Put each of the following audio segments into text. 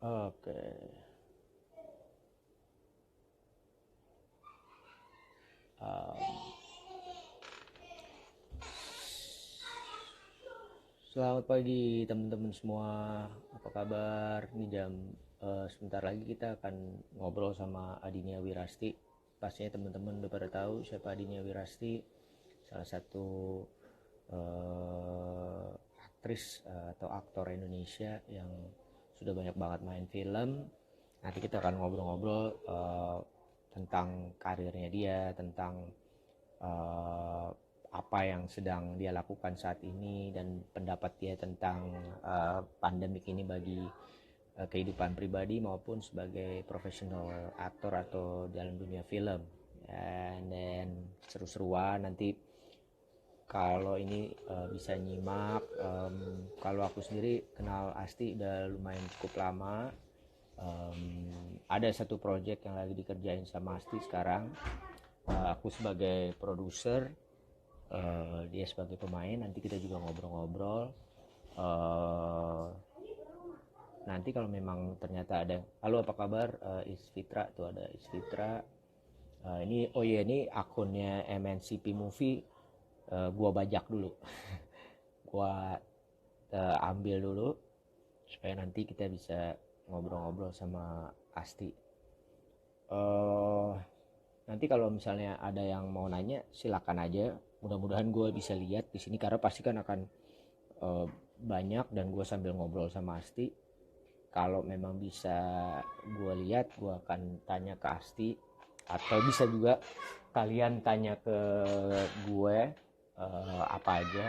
Oke. Um, Selamat pagi teman-teman semua. Apa kabar? Ini jam sebentar lagi kita akan ngobrol sama Adinia Wirasti. Pastinya teman-teman udah pada tahu siapa Adinia Wirasti. Salah satu eh, aktris atau aktor Indonesia yang sudah banyak banget main film. Nanti kita akan ngobrol-ngobrol tentang karirnya dia, tentang uh, apa yang sedang dia lakukan saat ini dan pendapat dia tentang pandemik ini bagi kehidupan pribadi maupun sebagai profesional aktor atau dalam dunia film. Dan seru-seruan nanti kalau ini bisa nyimak. Kalau aku sendiri kenal Asti udah lumayan cukup lama. Ada satu project yang lagi dikerjain sama Asti sekarang. Aku sebagai produser, dia sebagai pemain. Nanti kita juga ngobrol-ngobrol. Nanti kalau memang ternyata ada, halo apa kabar, Isfitra tuh, ada Isfitra. Ini oh iya, ini akunnya MNCP Movie. Gua bajak dulu. Gua ambil dulu supaya nanti kita bisa ngobrol-ngobrol sama Asti. Nanti kalau misalnya ada yang mau nanya silakan aja. Mudah-mudahan gue bisa lihat di sini karena pasti kan akan banyak dan gue sambil ngobrol sama Asti. Kalau memang bisa gue lihat, gue akan tanya ke Asti, atau bisa juga kalian tanya ke gue apa aja.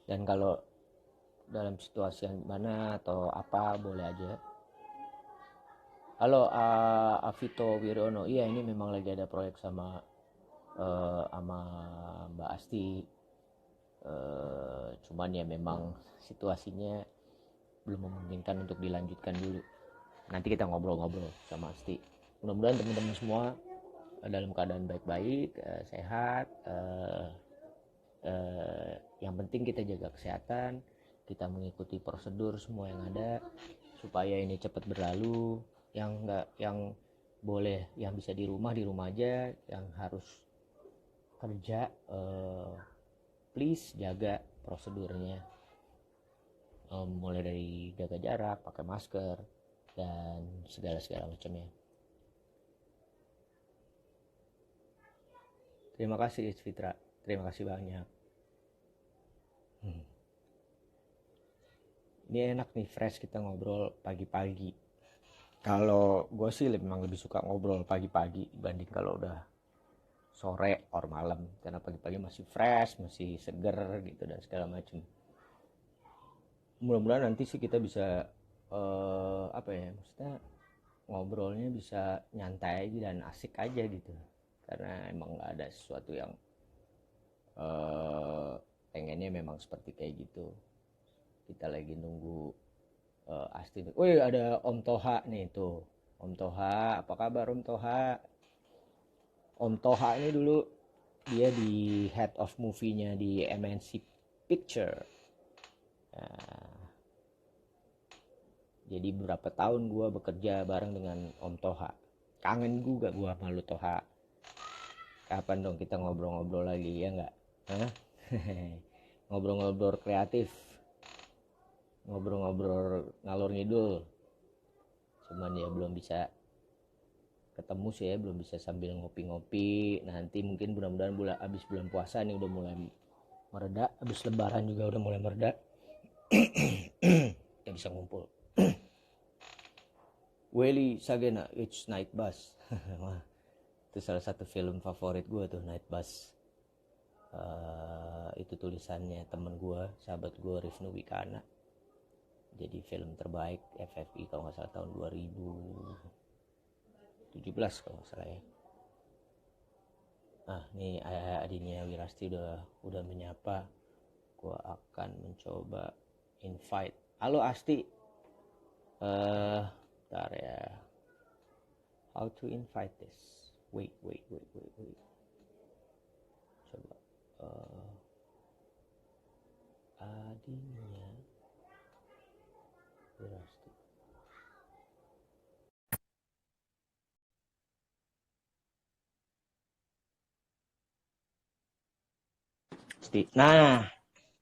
Dan kalau dalam situasi yang mana atau apa boleh aja. Halo, Avito Wirono. Iya, ini memang lagi ada proyek sama Mbak Asti. Cuman ya memang situasinya belum memungkinkan untuk dilanjutkan dulu. Nanti kita ngobrol-ngobrol sama Asti. Mudah-mudahan teman-teman semua dalam keadaan baik-baik, sehat. Yang penting kita jaga kesehatan, kita mengikuti prosedur semua yang ada supaya ini cepat berlalu. Yang enggak, yang boleh, yang bisa di rumah aja. Yang harus kerja, please jaga prosedurnya, mulai dari jaga jarak, pakai masker, dan segala macamnya. Terima kasih Fitra, terima kasih banyak. Ini enak nih, fresh, kita ngobrol pagi-pagi. Kalau gue sih memang lebih suka ngobrol pagi-pagi dibanding kalau udah sore or malam, karena pagi-pagi masih fresh, masih seger gitu dan segala macam. Mudah-mudahan nanti sih kita bisa apa ya, maksudnya ngobrolnya bisa nyantai aja dan asik aja gitu, karena emang nggak ada sesuatu yang pengennya memang seperti kayak gitu. Kita lagi nunggu Asti. Wih, ada Om Toha nih tuh. Om Toha, apa kabar Om Toha? Om Toha ini dulu dia di head of movie-nya di MNC Picture. Nah, jadi beberapa tahun gue bekerja bareng dengan Om Toha. Kangen juga gue malu Toha. Kapan dong kita ngobrol-ngobrol lagi, ya nggak? Ngobrol-ngobrol kreatif, ngobrol-ngobrol ngalor ngidul. Cuman ya belum bisa ketemu sih ya, belum bisa sambil ngopi-ngopi. Nanti mungkin mudah-mudahan abis bulan puasa nih udah mulai mereda, abis lebaran juga udah mulai mereda. Kita bisa ngumpul. Welly Sagena, It's Night Bus. Wah, itu salah satu film favorit gue tuh, Night Bus. Itu tulisannya temen gue, sahabat gue, Rifnu Wikana. Jadi film terbaik FFI kalau nggak salah tahun 2017 kalau nggak salah ya. Nah, ini Adinia Wirasti udah menyapa. Gue akan mencoba invite. Halo Asti. Bentar ya. How to invite this? Wait. Coba. Adinia. Nah,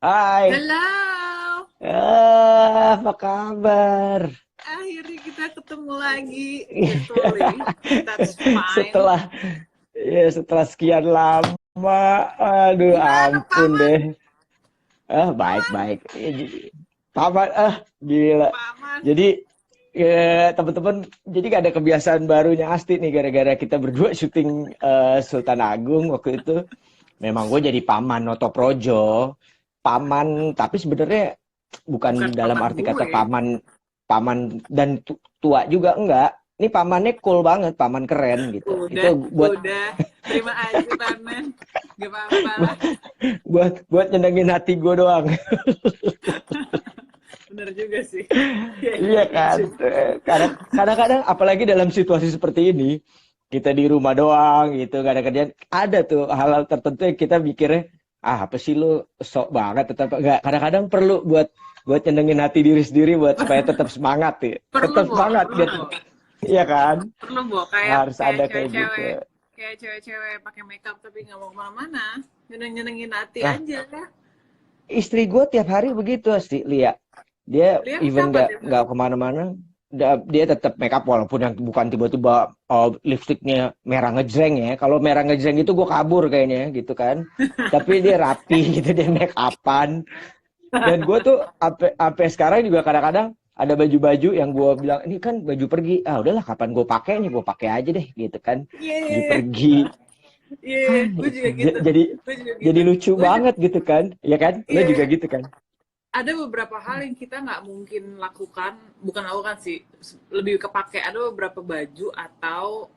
hai. Halo, Apa kabar? akhirnya kita ketemu lagi virtually. That's fine. Setelah setelah sekian lama, aduh Gimana ampun paman? deh. Paman, Baik-baik. Paman, gila. paman. Jadi ya, teman-teman, jadi gak ada kebiasaan barunya Asti nih gara-gara kita berdua syuting Sultan Agung waktu itu. Memang gue jadi paman Noto Projo, paman, tapi sebenarnya Bukan bukan dalam paman arti kata gue. paman, paman dan tua juga enggak. Ini pamannya cool banget, paman keren gitu. Udah, Itu buat udah. Terima aja paman. Gak apa-apa lah. buat nyenengin hati gue doang. Bener juga sih. Iya Iya kan? juga. Kadang-kadang apalagi dalam situasi seperti ini, kita di rumah doang gitu, gak ada kerjaan, ada tuh hal-hal tertentu yang kita mikirnya, apa sih lu sok banget, tetap enggak. Kadang-kadang perlu buat nyenengin hati diri sendiri buat supaya tetap semangat ya. Perlu, Tetap Bo. semangat Perlu, gitu. Bo. Iya kan? Perlu, Bo. Kayak Harus kayak ada kayak gitu. cewek-cewek. Kayak cewek-cewek pakai makeup tapi nggak mau kemana-mana. Nyenengin hati Nah, aja. istri gue tiap hari begitu Asti, Lia. Dia Lihat even apa tiap nggak hari? kemana-mana, dia tetap make up walaupun yang bukan tiba-tiba lipstiknya merah ngejreng ya. Kalau merah ngejreng itu gue kabur kayaknya gitu kan. Tapi dia rapi gitu, dia make upan. Dan gue tuh sampai sekarang juga kadang-kadang ada baju-baju yang gue bilang ini kan baju pergi. Ah udahlah kapan gue pakainya gue pakai aja deh gitu kan. Iya, iya, Baju iya. pergi. Iya, iya. Gue juga gitu. Jadi Gue juga jadi gitu. lucu Gue juga, banget gitu kan. Ya kan? Lo iya, juga iya. gitu kan. Ada beberapa hal yang kita nggak mungkin lakukan, bukan lakukan sih, lebih kepake. Ada beberapa baju atau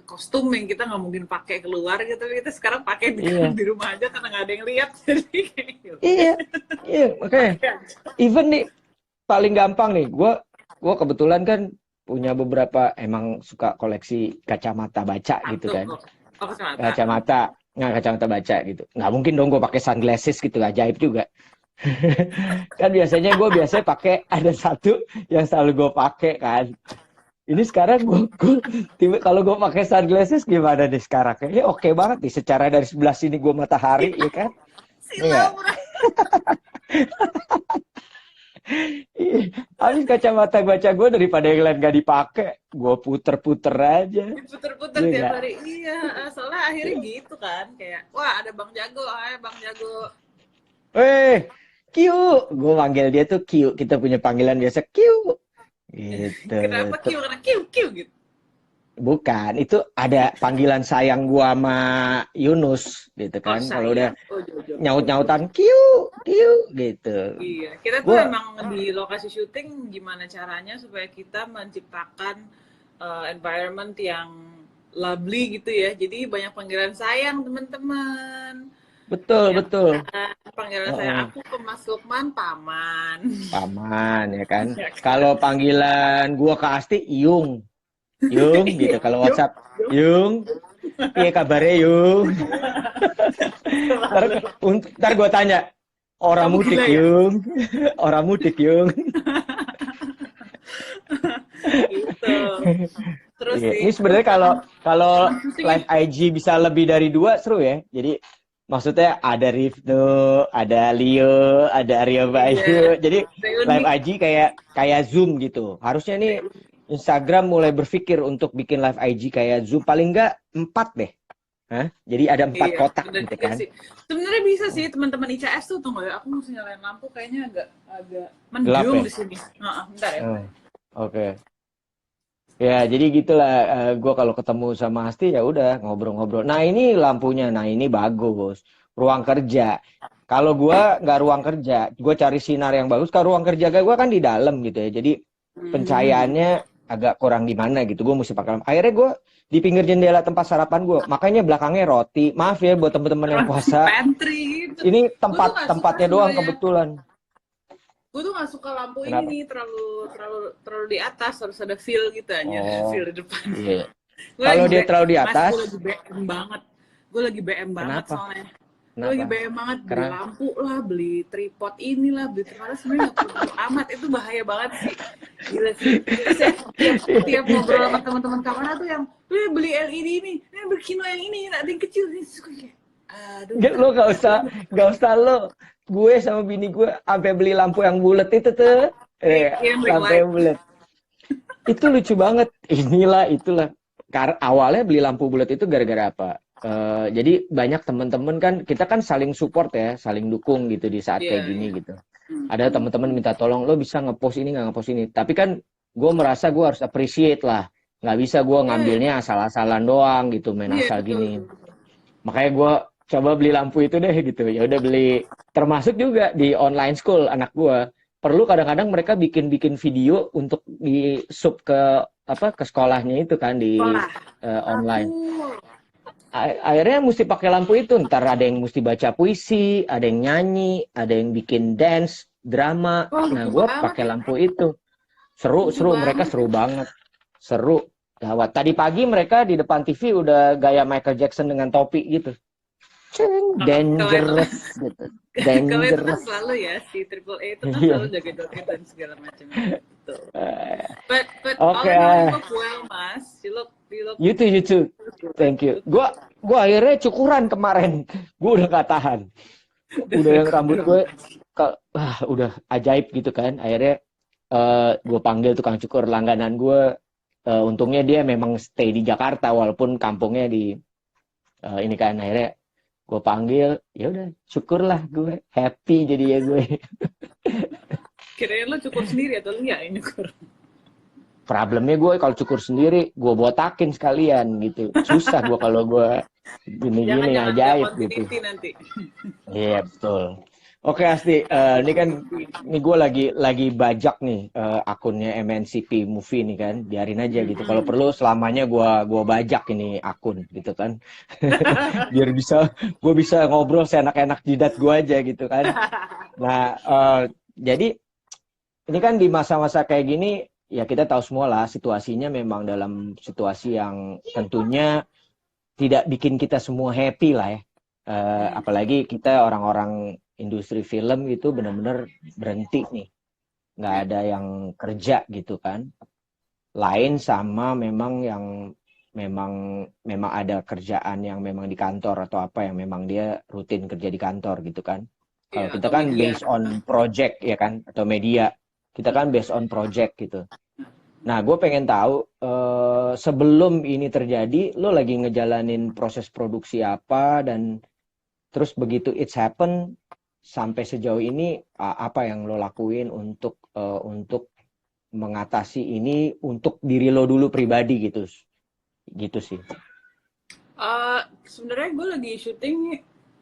kostum yang kita nggak mungkin pakai keluar gitu, tapi kita sekarang pakai Iya. di rumah aja karena nggak ada yang lihat. Jadi kayak udah, Iya. Iya, makanya pakai aja. even nih paling gampang nih, gue kebetulan kan punya beberapa emang suka koleksi kacamata baca gitu Satu kan, kok. Oh, kacamata. kacamata, nggak kacamata baca gitu, nggak mungkin dong gue pakai sunglasses gitu, ajaib juga. Kan biasanya pakai ada satu yang selalu gue pakai kan. Ini sekarang kalau gue pakai sunglasses gimana nih sekarang? Kayaknya oke banget nih secara dari sebelah sini gue matahari ya kan? Si Iya. Laura. Habis kacamata baca gue daripada yang lain gak dipakai, gue puter-puter aja. Diputer-puter Iya tiap nggak? hari. Iya, soalnya akhirnya gitu kan. Kayak, wah ada Bang Jago, ayo Bang Jago. Q, gue manggil dia tuh Q. Kita punya panggilan biasa Q. Gitu. Kenapa Q? Karena Q, Q gitu. Bukan, itu ada panggilan sayang gua sama Yunus gitu Oh kan. Kalau udah sayang. Oh Jojo. nyaut-nyautan Q, Q gitu. Iya, kita tuh Gua emang di lokasi syuting gimana caranya supaya kita menciptakan environment yang lovely gitu ya. Jadi banyak panggilan sayang teman-teman. betul Ya betul. kan? Panggilan sayang Heeh. aku ke Mas Lukman paman. Paman ya kan. Ya kan? Kalau panggilan gua ke Asti Yung. Yung gitu. Iya, Kalau yuk, WhatsApp yuk. Yung, iya kabarnya Yung. Ntar, Selalu. ntar gue tanya, orang Kamu mudik gila ya? Yung, orang mudik Yung. Gitu. Terus Iya. sih, Ini terus sebenarnya kalau kalau emang syutingnya live IG bisa lebih dari 2 seru ya. Jadi maksudnya ada Rifno, ada Leo, ada Arya iya Bayu. Jadi live reuni. IG kayak kayak Zoom gitu. Harusnya nih Instagram mulai berpikir untuk bikin live IG kayak Zoom paling enggak 4 deh. Hah? Jadi ada 4 Iya, kotak bener gitu juga kan. sih. Sebenarnya bisa sih teman-teman ICS tuh tunggu ya. Aku mesti nyalain lampu kayaknya agak Gelap mendung ya? di sini. Heeh, bentar ya, bentar. Hmm. Oke. Ya, jadi gitulah. Gue kalau ketemu sama Asti ya udah ngobrol-ngobrol. Nah ini lampunya, nah ini bagus. Ruang kerja. Kalau gue nggak ruang kerja, gue cari sinar yang bagus. Kalau ruang kerja gue kan di dalam gitu ya. Jadi Hmm. pencahayaannya agak kurang di mana gitu. Gue mesti pakai lampu. Akhirnya gue di pinggir jendela tempat sarapan gue. Makanya belakangnya roti. Maaf ya buat teman-teman yang Roti puasa. pantry gitu. Ini Gue tuh nggak suka tempatnya doang sebenarnya. kebetulan. Gue tuh nggak suka lampu Kenapa? ini terlalu di atas, harus ada feel gitu aja, Oh, feel di depan. iya. Gue Kalau lagi dia terlalu di Mas, atas, gue lagi BM banget. Gue lagi BM banget kenapa? soalnya. Gue lagi Kenapa? bayang banget beli Karena lampu lah, beli tripod inilah, beli ternyata sebenarnya nggak perlu amat, itu bahaya banget sih. Gila sih. Terus ya tiap ngobrol sama teman-teman kawan tuh yang beli LED ini, beli Kino yang ini, ada yang kecil nih. Terus gue kayak, aduh ntar lo gak usah lo, gue sama bini gue sampai beli lampu yang bulat itu tuh, yang ring lampu light. yang bulat. Itu lucu banget. Inilah itulah. Karena awalnya beli lampu bulat itu gara-gara apa? Jadi banyak teman-teman kan, kita kan saling support ya, saling dukung gitu di saat Iya, kayak gini iya. gitu. Ada teman-teman minta tolong, lo bisa ngepost ini nggak ngepost ini. Tapi kan gue merasa gue harus appreciate lah. Nggak bisa gue Iya, ngambilnya iya. asal-asalan doang gitu, main Iya, asal betul, gini. betul, betul. Makanya gue coba beli lampu itu deh gitu. Ya udah beli. Termasuk juga di online school anak gue. Perlu kadang-kadang mereka bikin-bikin video untuk di sub ke apa ke sekolahnya itu kan di Sekolah. Aku, online. Akhirnya mesti pakai lampu itu. Ntar ada yang mesti baca puisi, ada yang nyanyi, ada yang bikin dance, drama. wah Nah, lucu gue banget, pakai lampu itu. Seru, lucu seru. Mereka banget. seru banget. Seru. Gawat. Tadi pagi mereka di depan TV udah gaya Michael Jackson dengan topi gitu. Kalau itu Dangerous gitu. kalau itu kan Dangerous. selalu ya si Triple A itu kan selalu Iya. joget-joget dan segala macamnya gitu. But all Oke, in all you look well, Mas. You look you too. good. Thank You you. look good. Gua akhirnya cukuran kemarin. Gue udah gak tahan. Udah yang rambut gue udah ajaib gitu kan. Akhirnya gue panggil tukang cukur langganan gue. Untungnya dia memang stay di Jakarta walaupun kampungnya di ini kan. Akhirnya gue panggil, ya udah syukurlah gue happy jadi ya gue. Kirain lo cukur sendiri atau enggak ini cukur? Problemnya gue kalau cukur sendiri gue botakin sekalian gitu, susah gue kalau gue Jangan gini-gini jangan nggak ajaib gitu. continuity nanti. Iya betul. Oke Asti, ini kan ini gue lagi bajak nih akunnya MNCP Movie nih kan, biarin aja gitu. Kalau perlu selamanya gue bajak ini akun gitu kan, biar gue bisa ngobrol seenak-enak jidat gue aja gitu kan. Nah jadi ini kan di masa-masa kayak gini ya kita tahu semua lah situasinya memang dalam situasi yang tentunya tidak bikin kita semua happy lah ya. Apalagi kita orang-orang industri film gitu benar-benar berhenti nih, nggak ada yang kerja gitu kan. Lain sama memang yang memang ada kerjaan yang memang di kantor atau apa yang memang dia rutin kerja di kantor gitu kan. Kalau Iya, kita atau kan media. based on project ya kan, atau media, kita kan based on project gitu. Nah, gue pengen tahu sebelum ini terjadi, lo lagi ngejalanin proses produksi apa dan terus begitu it's happen sampai sejauh ini apa yang lo lakuin untuk mengatasi ini untuk diri lo dulu pribadi gitu sih. Sebenarnya gue lagi syuting,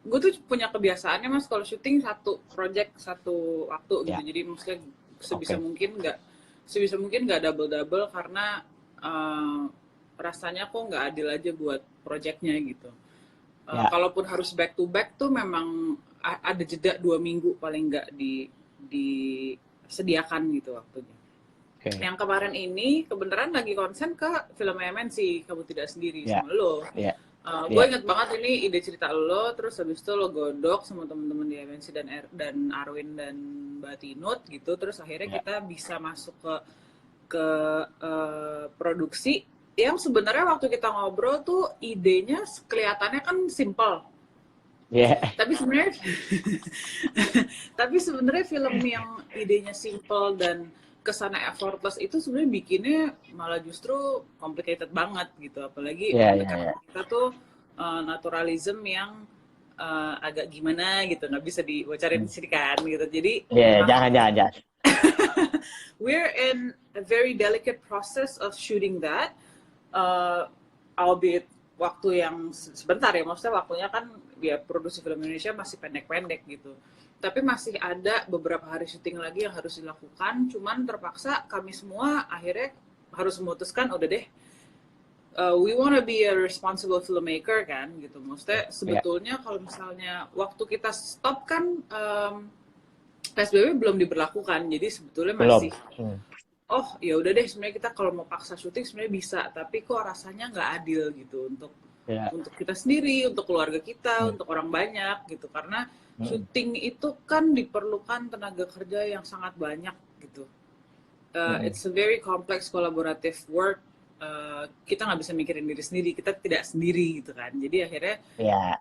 gue tuh punya kebiasaannya Mas kalau syuting satu project satu waktu gitu. Ya, Jadi maksudnya oke. sebisa mungkin nggak double karena rasanya kok nggak adil aja buat projectnya gitu. Ya, Kalaupun harus back to back tuh memang ada jeda 2 minggu paling nggak disediakan gitu waktunya. oke. Yang kemarin ini kebenaran lagi konsen ke film MNC Kamu Tidak Sendiri Ya, sama lo. ya, Gue ya, inget banget ini ide cerita lo, terus habis itu lo godok sama temen-temen di MNC dan Arwin dan Mbak Tinut gitu, terus akhirnya ya. kita bisa masuk ke produksi yang sebenarnya waktu kita ngobrol tuh idenya kelihatannya kan simple, Ya, tapi sebenarnya tapi sebenarnya film yang idenya simple dan kesana effortless itu sebenarnya bikinnya malah justru complicated banget gitu, apalagi ya, ya, pendekatan ya. kita tuh naturalism yang agak gimana gitu, nggak bisa dibocorin di sini kan gitu, jadi Ya, memang jangan. we're in a very delicate process of shooting that, albeit waktu yang sebentar ya, maksudnya waktunya kan ya produksi film Indonesia masih pendek-pendek gitu. Tapi masih ada beberapa hari syuting lagi yang harus dilakukan, cuman terpaksa kami semua akhirnya harus memutuskan udah deh, we wanna be a responsible filmmaker kan gitu. Maksudnya Ya, sebetulnya kalau misalnya waktu kita stop kan PSBB belum diberlakukan, jadi sebetulnya belum. masih oh ya udah deh, sebenarnya kita kalau mau paksa syuting sebenarnya bisa, tapi kok rasanya nggak adil gitu untuk Ya. untuk kita sendiri, untuk keluarga kita, untuk orang banyak gitu. Karena syuting itu kan diperlukan tenaga kerja yang sangat banyak gitu. It's a very complex collaborative work. Kita nggak bisa mikirin diri sendiri, kita tidak sendiri gitu kan. Jadi akhirnya Ya.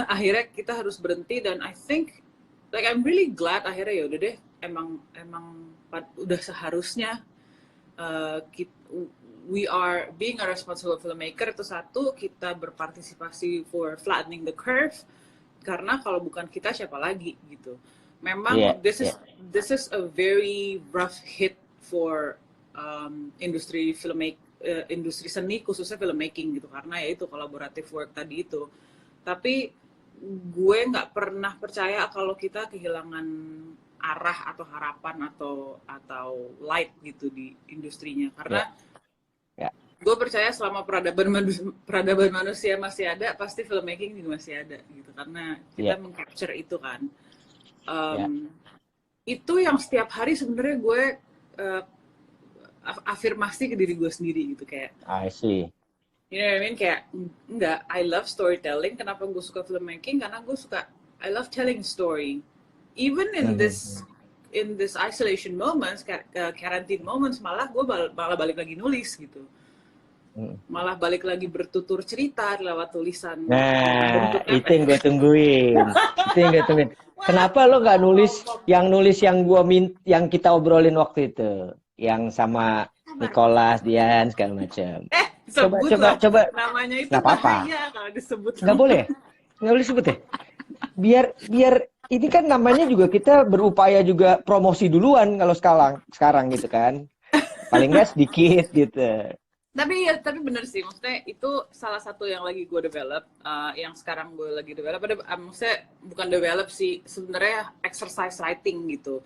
akhirnya kita harus berhenti, dan I think like I'm really glad akhirnya ya udah deh, emang udah seharusnya we are being a responsible filmmaker itu satu, kita berpartisipasi for flattening the curve, karena kalau bukan kita siapa lagi gitu. Memang this is a very rough hit for industri industri seni, khususnya filmmaking gitu, karena ya itu collaborative work tadi itu. Tapi gue nggak pernah percaya kalau kita kehilangan arah atau harapan atau light gitu di industrinya, karena gue percaya selama peradaban manusia masih ada, pasti filmmaking juga masih ada gitu, karena kita mengcapture itu kan. Itu yang setiap hari sebenarnya gue afirmasi ke diri gue sendiri gitu, kayak I see. You know what I mean? Kayak enggak, I love storytelling. Kenapa gue suka filmmaking? Karena gue suka, I love telling story. Even in this isolation moments, quarantine moments, malah gue malah balik lagi nulis gitu. Malah balik lagi bertutur cerita lewat tulisan. Nah, itu yang gue tungguin. Itu yang gue tungguin. Kenapa lo nggak nulis yang yang kita obrolin waktu itu, yang sama Nicholas, Dian segala macam. Coba. Namanya itu nggak apa-apa. Kalau disebut. Nggak boleh disebut ya. Biar ini kan namanya juga kita berupaya juga promosi duluan kalau sekarang gitu kan. Paling nggak sedikit gitu. Tapi bener sih, maksudnya itu salah satu yang lagi gue develop, yang sekarang gue lagi develop. Maksudnya bukan develop sih, sebenarnya exercise writing gitu.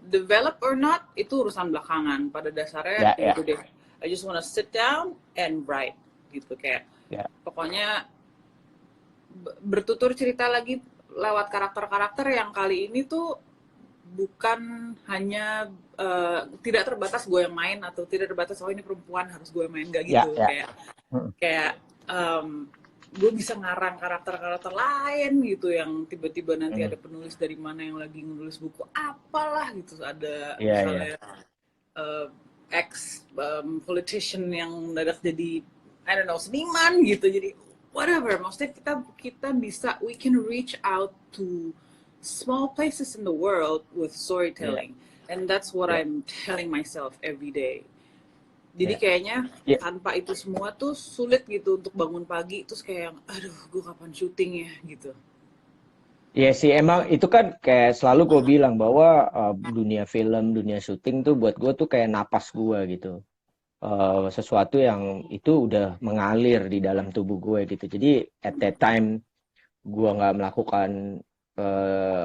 Develop or not itu urusan belakangan. Pada dasarnya gitu deh. I just wanna sit down and write gitu, kayak pokoknya bertutur cerita lagi lewat karakter-karakter yang kali ini tuh bukan hanya tidak terbatas gue yang main, atau tidak terbatas ini perempuan harus gue main, gak gitu. Kayak gue bisa ngarang karakter-karakter lain gitu, yang tiba-tiba nanti ada penulis dari mana yang lagi nulis buku apalah gitu, ada misalnya ex politician yang mendadak jadi I don't know seniman gitu, jadi whatever. Maksudnya kita bisa, we can reach out to small places in the world with storytelling, and that's what I'm telling myself every day. Jadi kayaknya tanpa itu semua tuh sulit gitu untuk bangun pagi terus kayak, aduh gue kapan syuting ya gitu. Iya sih, emang itu kan kayak selalu gue bilang bahwa dunia film, dunia syuting tuh buat gue tuh kayak napas gue gitu. Sesuatu yang itu udah mengalir di dalam tubuh gue gitu. Jadi at that time gue nggak melakukan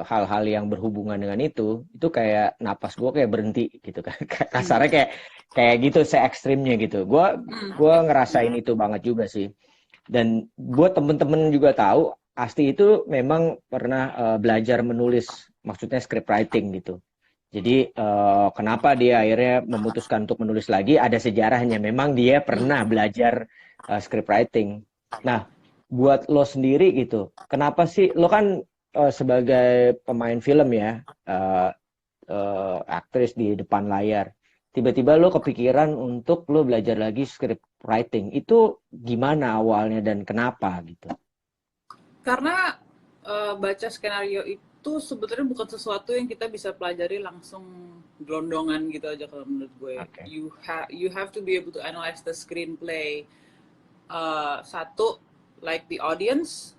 hal-hal yang berhubungan dengan itu kayak napas gue kayak berhenti gitu kan. Kasarnya kayak gitu, se-ekstrimnya gitu. Gue ngerasain itu banget juga sih. Dan buat temen-temen juga tahu, Asti itu memang pernah belajar menulis, maksudnya script writing gitu. Jadi kenapa dia akhirnya memutuskan untuk menulis lagi, ada sejarahnya. Memang dia pernah belajar script writing. Nah, buat lo sendiri gitu, kenapa sih lo kan sebagai pemain film ya, aktris di depan layar, tiba-tiba lo kepikiran untuk lo belajar lagi script writing, itu gimana awalnya dan kenapa gitu? Karena baca skenario itu sebetulnya bukan sesuatu yang kita bisa pelajari langsung gelondongan gitu aja kalau menurut gue. You have to be able to analyze the screenplay. Satu, like the audience.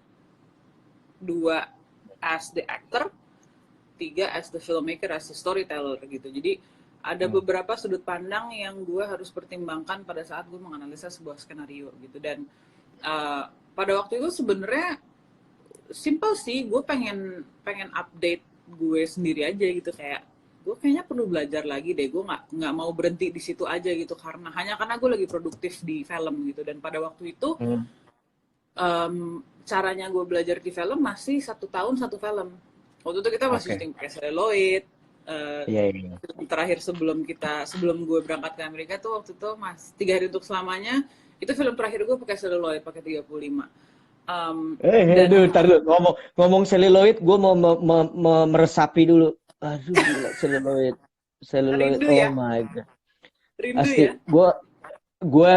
Dua, as the actor. Tiga, as the filmmaker, as the storyteller gitu. Jadi ada beberapa sudut pandang yang gue harus pertimbangkan pada saat gue menganalisa sebuah skenario gitu. Dan pada waktu itu sebenarnya simple sih, gue pengen update gue sendiri aja gitu, kayak gue kayaknya perlu belajar lagi deh, gue nggak mau berhenti di situ aja gitu, karena gue lagi produktif di film gitu. Dan pada waktu itu caranya gue belajar di film masih 1 tahun 1 film. Waktu itu kita masih syuting pakai celluloid. Terakhir sebelum gue berangkat ke Amerika tuh waktu itu 3 hari untuk selamanya Itu film terakhir gue pakai celluloid, pakai 35. Dan Aduh, tar dulu. Ngomong seluloid, gue mau meresapi dulu. Aduh, gila seluloid. Seluloid, rindu oh ya, my God. rindu Asli, ya. gue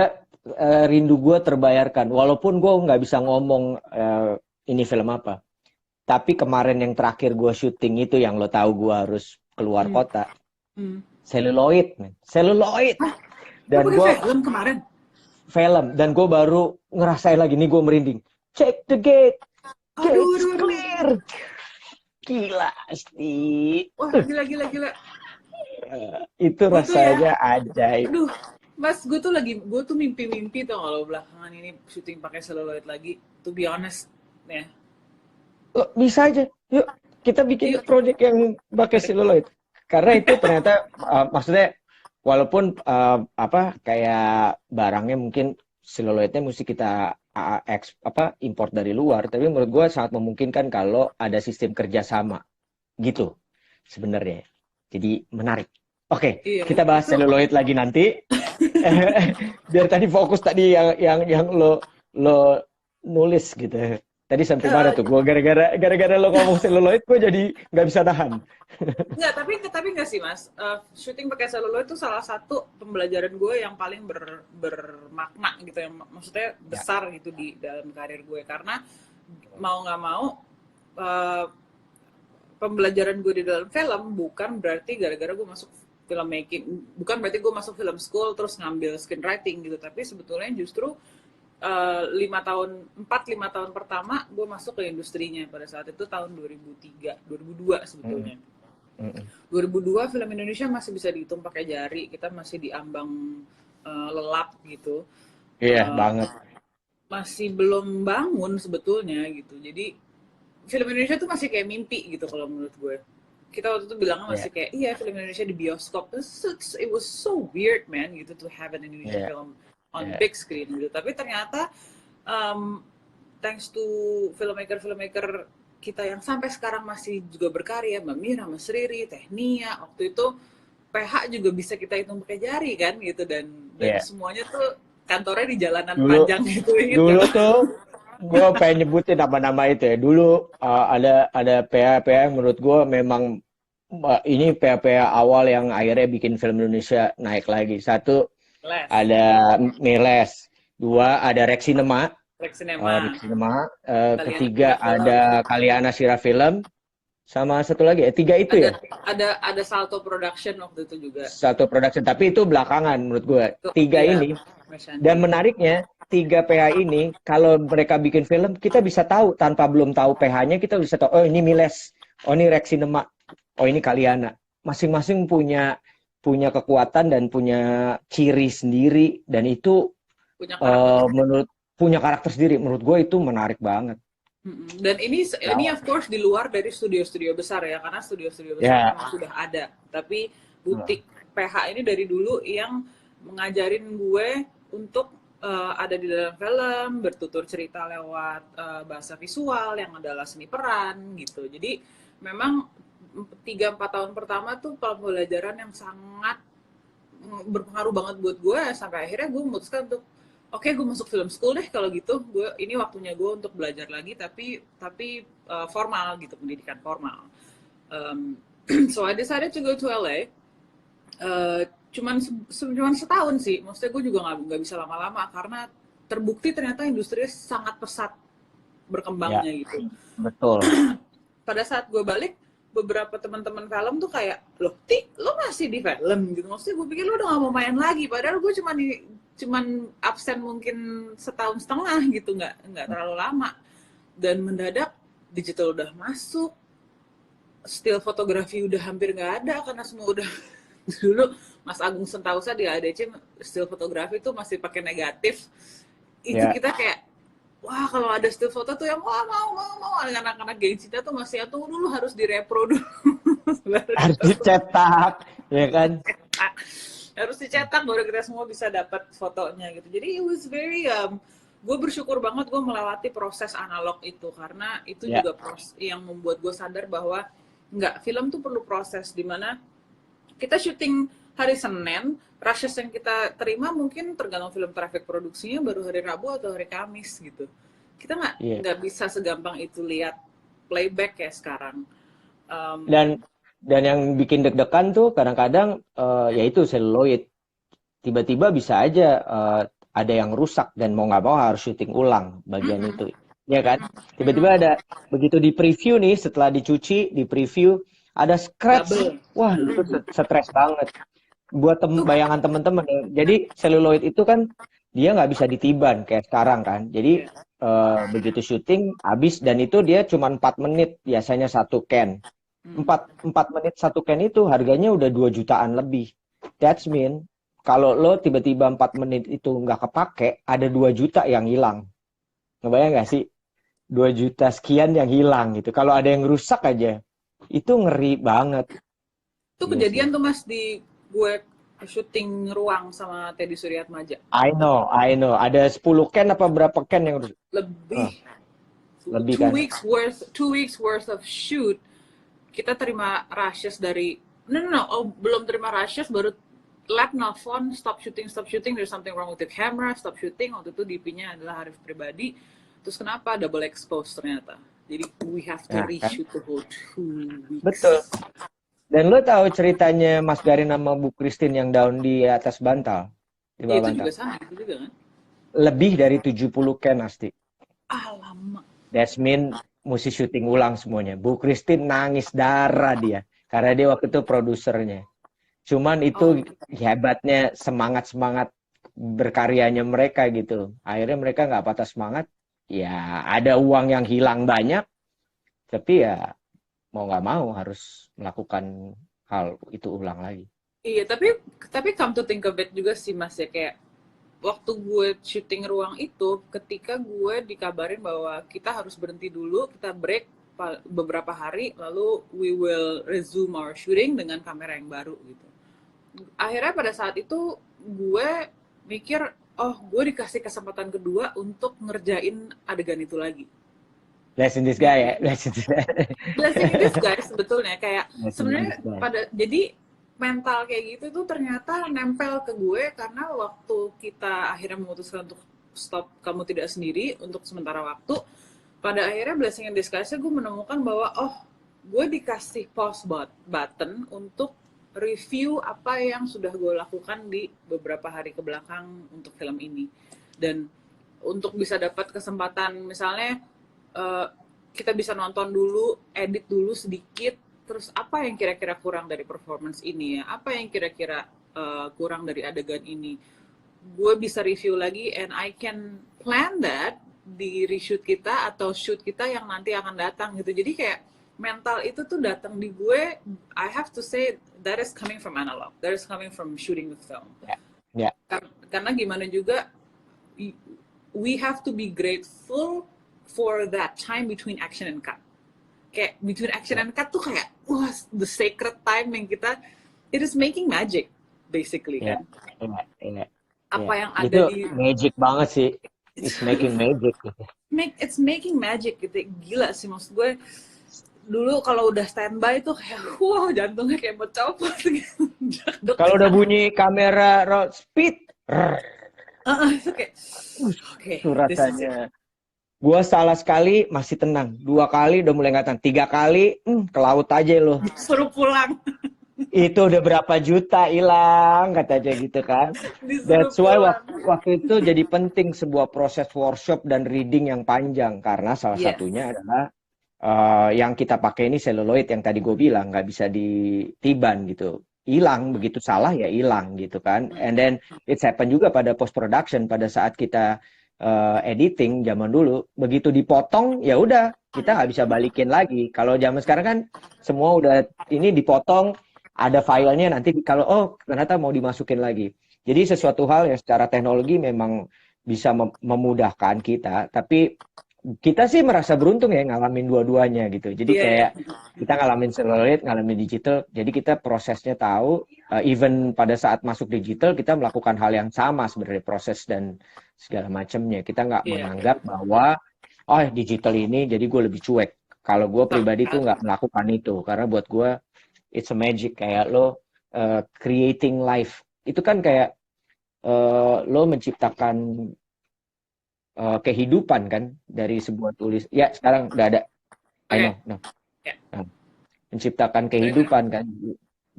rindu gue terbayarkan. Walaupun gue nggak bisa ngomong ini film apa. Tapi kemarin yang terakhir gue syuting itu yang lo tahu gue harus keluar Hmm. kota. Hmm. Seluloid, man. Seluloid. Hah? Lu Dan pakai gue film kemarin? baru ngerasain lagi nih gue merinding. Check the gate. Aduh, Gates aduh, aduh. clear. Gila, Asti. Wah, gila, gila, gila. Itu Gue tuh ya, rasanya ajaib. aduh, Mas, gue tuh mimpi-mimpi tau kalau belakangan ini syuting pakai celluloid lagi. To be honest, ya. Oh, bisa aja. Yuk, kita bikin Yuk, project yang pakai seluloid. Karena itu ternyata maksudnya walaupun apa kayak barangnya mungkin seluloidnya mesti kita import dari luar, tapi menurut gue sangat memungkinkan kalau ada sistem kerjasama gitu sebenarnya. Jadi menarik. Oke, iya, kita bahas itu seluloid lagi nanti. Biar tadi fokus tadi yang lo nulis gitu. Tadi sampai mana eh, tuh? Gua gara-gara lo ngomong seluloid, gue jadi nggak bisa tahan. nggak, tapi nggak sih Mas. Syuting pakai celluloid itu salah satu pembelajaran gue yang paling bermakna gitu ya. Maksudnya Ya, besar gitu di dalam karir gue karena mau nggak mau eh, pembelajaran gue di dalam film bukan berarti gara-gara gue masuk filmmaking, bukan berarti gue masuk film school terus ngambil screenwriting gitu, tapi sebetulnya justru 4-5 tahun pertama gue masuk ke industrinya pada saat itu tahun 2003 2002 mm-mm, sebetulnya. mm-mm. 2002 film Indonesia masih bisa dihitung pakai jari, kita masih di ambang lelap gitu. Iya Eh, banget. Masih belum bangun sebetulnya gitu, jadi film Indonesia tuh masih kayak mimpi gitu kalau menurut gue. Kita waktu itu bilangnya Iya, masih kayak, iya film Indonesia di bioskop. It was so weird man gitu to have an Indonesian iya, film on iya, big screen gitu. Tapi ternyata um, thanks to filmmaker-filmmaker kita yang sampai sekarang masih juga berkarya, Mbak Mira, Mas Riri, Tehnia, waktu itu PH juga bisa kita hitung pakai jari kan gitu, dan iya. semuanya tuh kantornya di jalanan Dulu, panjang gitu, inget gak? dulu tuh gue pengen nyebutin nama-nama itu ya. Dulu ada PA-PA yang menurut gue memang ini PA-PA awal yang akhirnya bikin film Indonesia naik lagi. Satu Les, ada Miles, dua ada Rex Cinema, Rex Cinema, kalian ketiga Sira Film. ada Kaliana Sira Film, sama satu lagi, tiga itu ada ya, ada Salto Production waktu itu juga, satu production. Tapi itu belakangan menurut gue. tuh Tiga iya ini Mas dan Shandi. menariknya tiga PH ini kalau mereka bikin film kita bisa tahu tanpa belum tahu PH-nya kita bisa tahu oh ini Miles, oh ini Rex Cinema, oh ini Kaliana. Masing-masing punya punya kekuatan dan punya ciri sendiri dan itu Punya karakter. menurut punya karakter sendiri. Menurut gue itu menarik banget. Dan ini Jawab. of course di luar dari studio-studio besar ya, karena studio-studio besar Ya. memang sudah ada. Tapi butik PH ini dari dulu yang mengajarin gue untuk ada di dalam film, bertutur cerita lewat bahasa visual yang adalah seni peran gitu. Jadi memang 3-4 tahun pertama tuh pembelajaran yang sangat berpengaruh banget buat gue, sampai akhirnya gue memutuskan untuk oke, gue masuk film school deh kalau gitu. Ini waktunya gue untuk belajar lagi, tapi formal gitu, pendidikan formal. Um, so I decided to go to LA. Cuman setahun sih, maksudnya gue juga nggak bisa lama-lama karena terbukti ternyata industri sangat pesat Ya, berkembangnya gitu. betul. Pada saat gue balik, beberapa teman-teman film tuh kayak, loh lo masih di film gitu, maksudnya gue pikir lo udah gak mau main lagi, padahal gue cuman absen mungkin setahun setengah gitu, nggak terlalu lama. Dan mendadak digital udah masuk, still fotografi udah hampir nggak ada karena semua udah dulu Mas Agung Sentausa di ADC still fotografi tuh masih pakai negatif. Itu Ya, kita kayak, wah kalau ada still foto tuh yang wah mau anak-anak geng Cita tuh masih tunggu dulu harus direpro dulu. harus dicetak, ya kan? Harus dicetak baru kita semua bisa dapat fotonya gitu. Jadi it was very gue bersyukur banget gue melewati proses analog itu karena itu Ya, juga yang membuat gue sadar bahwa nggak, film tuh perlu proses dimana kita syuting hari Senin, rushes yang kita terima mungkin tergantung film traffic produksinya baru hari Rabu atau hari Kamis gitu. Kita Iya. nggak bisa segampang itu lihat playback ya sekarang. Dan yang bikin deg-degan tuh kadang-kadang yaitu seluloid. Tiba-tiba bisa aja ada yang rusak dan mau nggak mau harus syuting ulang bagian itu, ya kan? Tiba-tiba ada begitu di preview nih, setelah dicuci di preview ada scratch, Double. wah itu stres banget buat Tuh, bayangan temen-temen ya. Jadi seluloid itu kan dia nggak bisa ditiban kayak sekarang kan. Jadi ya. begitu syuting habis dan itu dia cuma 4 menit biasanya satu can. 4 menit satu can itu harganya udah 2 jutaan lebih. That's mean kalau lo tiba-tiba 4 menit itu nggak kepake, ada 2 juta yang hilang. Ngebayang nggak sih? 2 juta sekian yang hilang gitu. Kalau ada yang rusak aja, itu ngeri banget. Itu Iya sih. kejadian tuh Mas di gue syuting Ruang sama Teddy Suryatmaja. I know. Ada 10 can apa berapa can yang rusak? Lebih Lebih two kan? weeks worth 2 weeks worth of shoot. Kita terima rushes dari belum terima rushes, baru lab nelfon stop shooting, there's something wrong with the camera, stop shooting. Waktu itu DP-nya adalah Harif Pribadi. Terus kenapa double expose ternyata, jadi we have to Nah, kan? reshoot the whole 2 weeks. Betul. Dan lo tahu ceritanya Mas Garin sama Bu Christine yang down di atas bantal? Di Ya, bawah itu bantal. juga sama, itu juga kan. Lebih dari 70 can Asti. Alamak. That's mean mesti syuting ulang semuanya. Bu Christine nangis darah dia. Karena dia waktu itu produsernya. Cuman itu hebatnya semangat-semangat berkaryanya mereka gitu. Akhirnya mereka nggak patah semangat. Ya ada uang yang hilang banyak. Tapi ya mau nggak mau harus melakukan hal itu ulang lagi. Iya, tapi come to think of it juga sih Mas ya, kayak waktu gue syuting Ruang itu, ketika gue dikabarin bahwa kita harus berhenti dulu, kita break beberapa hari, lalu we will resume our shooting dengan kamera yang baru gitu. Akhirnya pada saat itu gue mikir, oh gue dikasih kesempatan kedua untuk ngerjain adegan itu lagi. Blessing this guy ya, blessing Blessing this guys sebetulnya kayak sebenarnya jadi mental kayak gitu tuh ternyata nempel ke gue karena waktu kita akhirnya memutuskan untuk stop Kamu Tidak Sendiri untuk sementara waktu, pada akhirnya blessing in disguise gue menemukan bahwa gue dikasih pause button untuk review apa yang sudah gue lakukan di beberapa hari ke belakang untuk film ini, dan untuk bisa dapat kesempatan misalnya kita bisa nonton dulu, edit dulu sedikit, terus apa yang kira-kira kurang dari performance ini ya, apa yang kira-kira kurang dari adegan ini, gue bisa review lagi and I can plan that di reshoot kita atau shoot kita yang nanti akan datang gitu. Jadi kayak mental itu tuh datang di gue, I have to say that is coming from analog, that is coming from shooting the film. Yeah. Karena gimana juga we have to be grateful for that time between action and cut. Kayak between action and cut tuh kayak the sacred time yang kita, it is making magic basically kan. Apa yang ada itu di magic banget sih. It's making magic gitu. It's making magic gitu. Gila sih, maksud gue dulu kalau udah standby tuh kayak jantungnya kayak mau copot gitu. Kalau udah bunyi kamera roll speed itu kayak rasanya. Gua salah sekali masih tenang, 2 kali udah mulai nggak tenang, 3 kali ke laut aja lo. Suruh pulang. Itu udah berapa juta hilang katanya gitu kan. That's why waktu itu jadi penting sebuah proses workshop dan reading yang panjang, karena salah satunya adalah yang kita pakai ini seluloid yang tadi gue bilang nggak bisa ditiban gitu, hilang begitu salah ya hilang gitu kan. And then it's happen juga pada post production, pada saat kita editing zaman dulu, begitu dipotong ya udah kita nggak bisa balikin lagi. Kalau zaman sekarang kan semua udah ini dipotong, ada filenya, nanti kalau ternyata mau dimasukin lagi. Jadi sesuatu hal yang secara teknologi memang bisa memudahkan kita, tapi kita sih merasa beruntung ya ngalamin dua-duanya gitu. Jadi kayak kita ngalamin seluloid, ngalamin digital, jadi kita prosesnya tahu. Even pada saat masuk digital kita melakukan hal yang sama sebenarnya, proses dan segala macamnya. Kita nggak menganggap bahwa digital ini jadi gue lebih cuek. Kalau gue pribadi tuh nggak melakukan itu, karena buat gue it's a magic. Kayak lo creating life itu kan kayak lo menciptakan kehidupan kan dari sebuah tulis. Ya sekarang udah ada. I Oke. know, no. Ya. Nah, menciptakan Benar. kehidupan kan.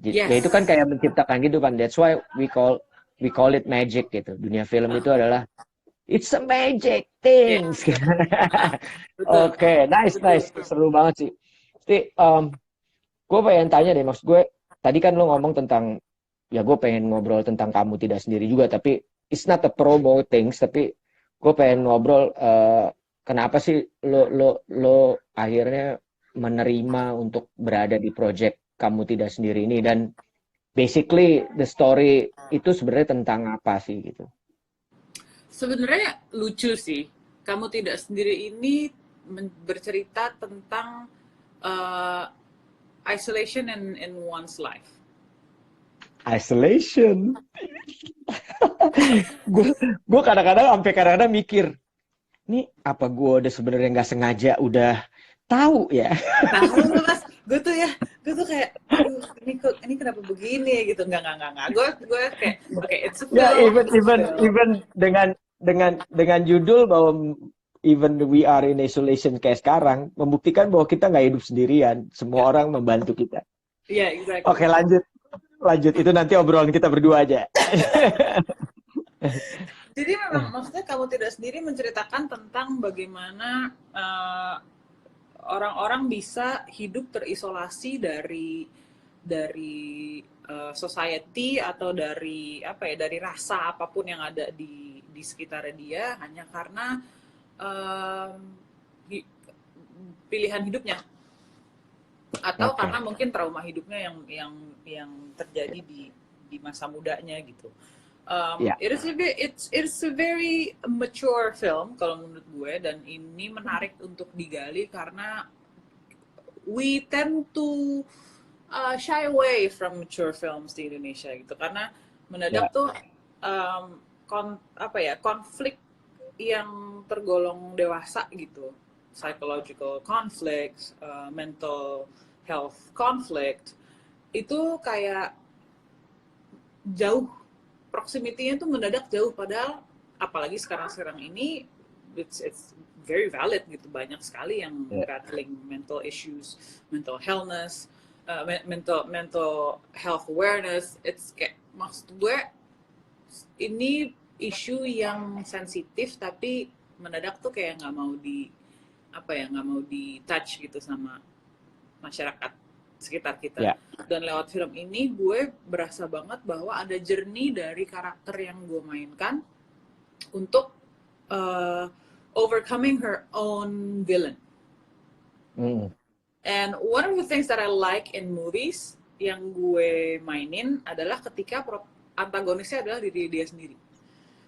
Ya itu kan Yes. kayak menciptakan kehidupan. That's why we call it magic gitu. Dunia film itu adalah it's a magic Ya. things. Betul. Oke, nice, Betul, nice. betul. Seru banget sih. Jadi, gue pengen tanya deh, maksud gue, tadi kan lo ngomong tentang, ya gue pengen ngobrol tentang kamu tidak sendiri juga, tapi it's not a promo things, tapi gue pengen ngobrol, kenapa sih lo akhirnya menerima untuk berada di project kamu tidak sendiri ini, dan basically the story itu sebenarnya tentang apa sih gitu. Sebenarnya lucu sih. Kamu tidak sendiri ini bercerita tentang uh, isolation in one's life. Isolation. gue kadang-kadang sampai kadang-kadang mikir, ini apa gue udah sebenarnya nggak sengaja udah tahu ya. Tahu mas, gue tuh kayak, aduh, ini kenapa begini ya gitu, nggak. Gue kayak, oke, it's a Ya, film, it's a film. even dengan judul bahwa even we are in isolation kayak sekarang membuktikan bahwa kita nggak hidup sendirian, semua Ya, orang membantu kita. yeah, exactly. Oke, lanjut itu nanti obrolan kita berdua aja. Jadi memang maksudnya kamu tidak sendiri menceritakan tentang bagaimana orang-orang bisa hidup terisolasi dari society atau dari apa ya, dari rasa apapun yang ada di sekitar dia hanya karena um, pilihan hidupnya atau karena mungkin trauma hidupnya yang terjadi di masa mudanya gitu. Ya, It's a very mature film kalau menurut gue, dan ini menarik untuk digali karena we tend to shy away from mature films di Indonesia gitu, karena mendadak ya, tuh konflik yang tergolong dewasa gitu, psychological conflict, mental health conflict, itu kayak jauh, proximity-nya tuh mendadak jauh, padahal apalagi sekarang ini it's very valid gitu, banyak sekali yang ya, battling mental issues, mental illness, mental health awareness. It's kayak, maksud gue ini isu yang sensitif tapi mendadak tuh kayak nggak mau di touch gitu sama masyarakat sekitar kita. ya. Dan lewat film ini gue berasa banget bahwa ada journey dari karakter yang gue mainkan untuk overcoming her own villain. And one of the things that I like in movies yang gue mainin adalah ketika antagonisnya adalah diri dia sendiri.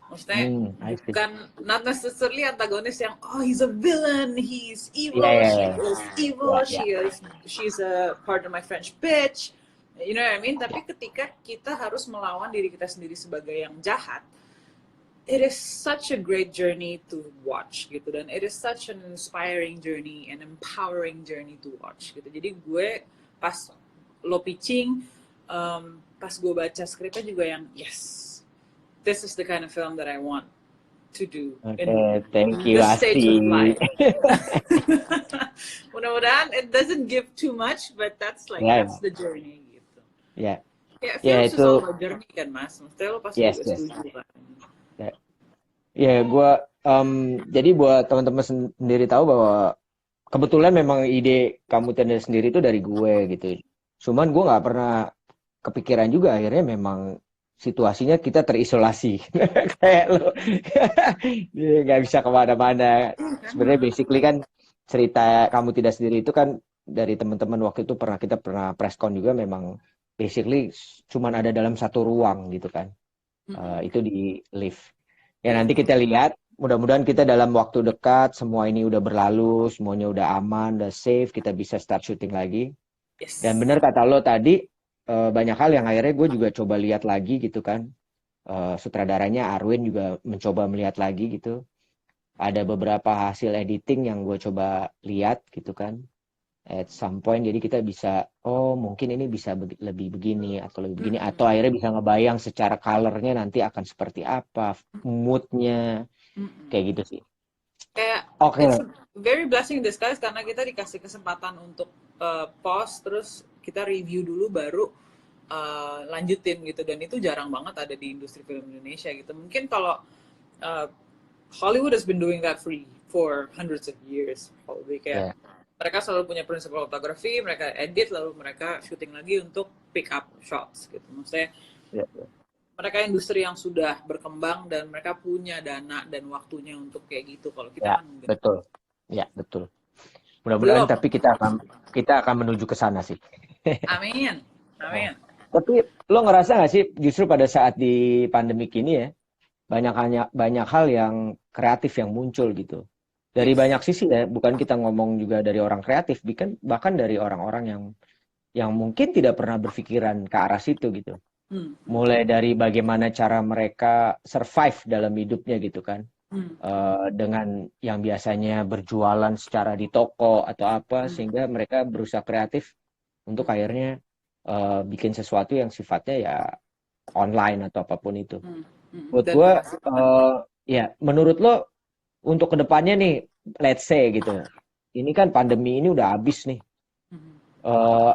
Maksudnya bukan not necessarily antagonis yang he's a villain, he's evil, she is evil, she's a pardon my French bitch, you know what I mean? Tapi ketika kita harus melawan diri kita sendiri sebagai yang jahat, it is such a great journey to watch gitu, dan it is such an inspiring journey, an empowering journey to watch gitu. Jadi gue pas lo pitching, pas gue baca skripnya juga yang yes, this is the kind of film that I want to do in Thank you, this stage of life. Asti. Mudah-mudahan it doesn't give too much, but that's the journey gitu. Ya, Kayak ya film itu. selalu journey kan mas, maksudnya lo pasti juga setuju kan. Ya, gue jadi buat teman-teman sendiri tahu bahwa kebetulan memang ide kamu tidak sendiri itu dari gue gitu. Cuman gue nggak pernah kepikiran juga akhirnya memang situasinya kita terisolasi kayak lo nggak bisa kemana-mana. Sebenarnya basically kan cerita kamu tidak sendiri itu kan dari teman-teman waktu itu kita pernah press con juga, memang basically cuman ada dalam satu ruang gitu kan. Itu di lift. Ya nanti kita lihat, mudah-mudahan kita dalam waktu dekat semua ini udah berlalu, semuanya udah aman, udah safe, kita bisa start syuting lagi. Yes. Dan benar kata lo tadi, banyak hal yang akhirnya gue juga coba lihat lagi gitu kan. Sutradaranya Arwin juga mencoba melihat lagi gitu. Ada beberapa hasil editing yang gue coba lihat gitu kan. at some point, jadi kita bisa, oh mungkin ini bisa lebih begini atau lebih begini, Mm-mm. atau akhirnya bisa ngebayang secara colornya nanti akan seperti apa, moodnya, Mm-mm. kayak gitu sih. Kayak Oke. it's a very blessing in disguise karena kita dikasih kesempatan untuk pause terus kita review dulu baru lanjutin gitu, dan itu jarang banget ada di industri film Indonesia gitu. Mungkin kalau uh, Hollywood has been doing that for hundreds of years probably, kayak Ya, mereka selalu punya principal photography, mereka edit lalu mereka syuting lagi untuk pick up shots gitu. Maksudnya ya, mereka industri yang sudah berkembang dan mereka punya dana dan waktunya untuk kayak gitu. Kalau kita ya, kan enggak. betul. Ya, betul. Mudah-mudahan Belum. tapi kita akan menuju ke sana sih. Amin. Oh. Amin. Tapi lo ngerasa nggak sih justru pada saat di pandemik ini ya, banyak hal yang kreatif yang muncul gitu. Dari Yes. banyak sisi ya, bukan kita ngomong juga dari orang kreatif, bahkan dari orang-orang yang mungkin tidak pernah berpikiran ke arah situ gitu. Hmm. Mulai dari bagaimana cara mereka survive dalam hidupnya gitu kan. Hmm. Dengan yang biasanya berjualan secara di toko atau apa, Hmm. sehingga mereka berusaha kreatif untuk akhirnya bikin sesuatu yang sifatnya ya online atau apapun itu. Hmm. Hmm. Buat Dan gue, menghasilkan. ya menurut lo untuk kedepannya nih, let's say gitu, ini kan pandemi ini udah habis nih. Hmm.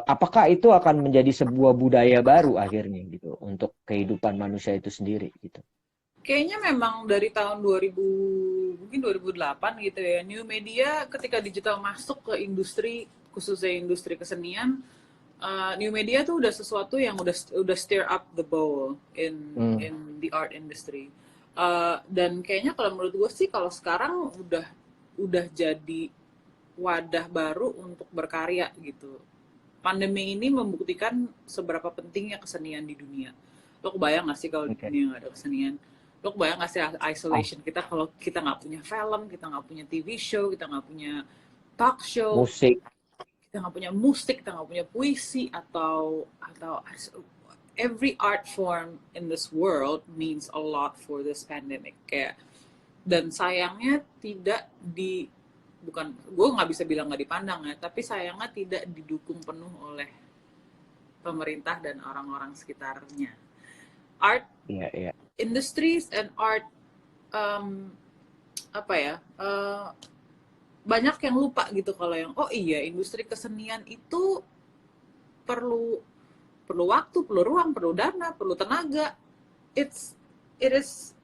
Apakah itu akan menjadi sebuah budaya baru akhirnya gitu untuk kehidupan manusia itu sendiri gitu? Kayaknya memang dari tahun 2000, mungkin 2008 gitu ya, new media ketika digital masuk ke industri, khususnya industri kesenian, new media tuh udah sesuatu yang udah stir up the bowl Hmm, in the art industry. Dan kayaknya kalau menurut gue sih kalau sekarang udah jadi wadah baru untuk berkarya gitu. Pandemi ini membuktikan seberapa pentingnya kesenian di dunia. Lo kebayang gak sih kalau di oke. dunia nggak ada kesenian? Lo kebayang gak sih Ah, isolation kita kalau kita nggak punya film, kita nggak punya TV show, kita nggak punya talk show, musik, kita nggak punya musik, kita nggak punya puisi, atau every art form in this world means a lot for this pandemic. Kayak, dan sayangnya tidak di, bukan, gue nggak bisa bilang nggak dipandang ya, tapi sayangnya tidak didukung penuh oleh pemerintah dan orang-orang sekitarnya. Art iya, iya. industries and art, um, apa ya, banyak yang lupa gitu kalau yang, oh iya, industri kesenian itu perlu perlu waktu, perlu ruang, perlu dana, perlu tenaga. It's it is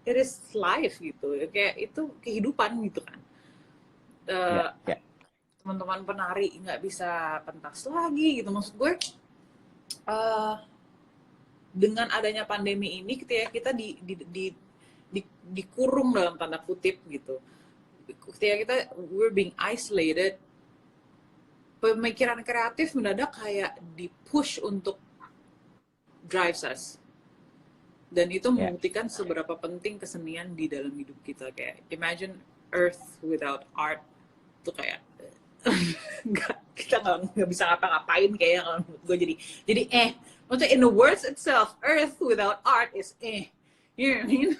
it is life gitu. Kayak itu kehidupan gitu kan. Ya, Eh, ya. Teman-teman penari nggak bisa pentas lagi gitu. Maksud gue, eh, dengan adanya pandemi ini ketika kita dikurung dalam tanda kutip gitu. Ketika kita we're being isolated, pemikiran kreatif mendadak kayak di-push untuk drive us. Dan itu Ya. membuktikan seberapa penting kesenian di dalam hidup kita. Kayak imagine Earth without art, itu kayak kita nggak bisa ngapa-ngapain kayaknya kalau menurut gue. Jadi maksudnya in the words itself, Earth without art is you know what I mean?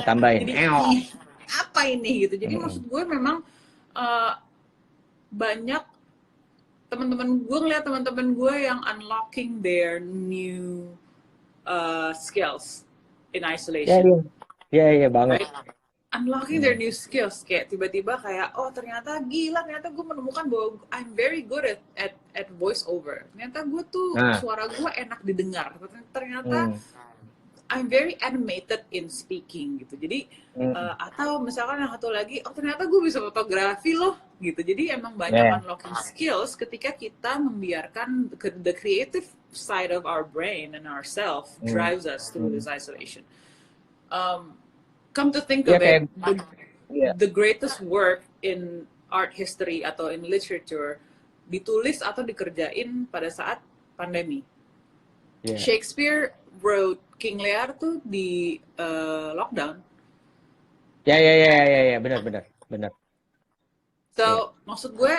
Tambahin. Jadi apa ini gitu. Jadi maksud gue memang uh, banyak teman-teman gue ngeliat teman-teman gue yang unlocking their new skills in Ya, isolation, ya, ya banget. right? Unlocking their new skills, kayak tiba-tiba kayak, oh ternyata gila, ternyata gue menemukan bahwa I'm very good at voice over. Ternyata gue tuh Nah, suara gue enak didengar. Ternyata I'm very animated in speaking gitu. Jadi atau misalkan yang satu lagi, oh ternyata gue bisa fotografi loh gitu. Jadi emang banyak ya. unlocking skills ketika kita membiarkan the creative side of our brain and ourself drives us through this isolation. Come to think Ya of it, kayak, ya, the greatest work in art history atau in literature ditulis atau dikerjain pada saat pandemi. ya, Shakespeare wrote King Lear tuh di lockdown. ya, benar. So maksud gue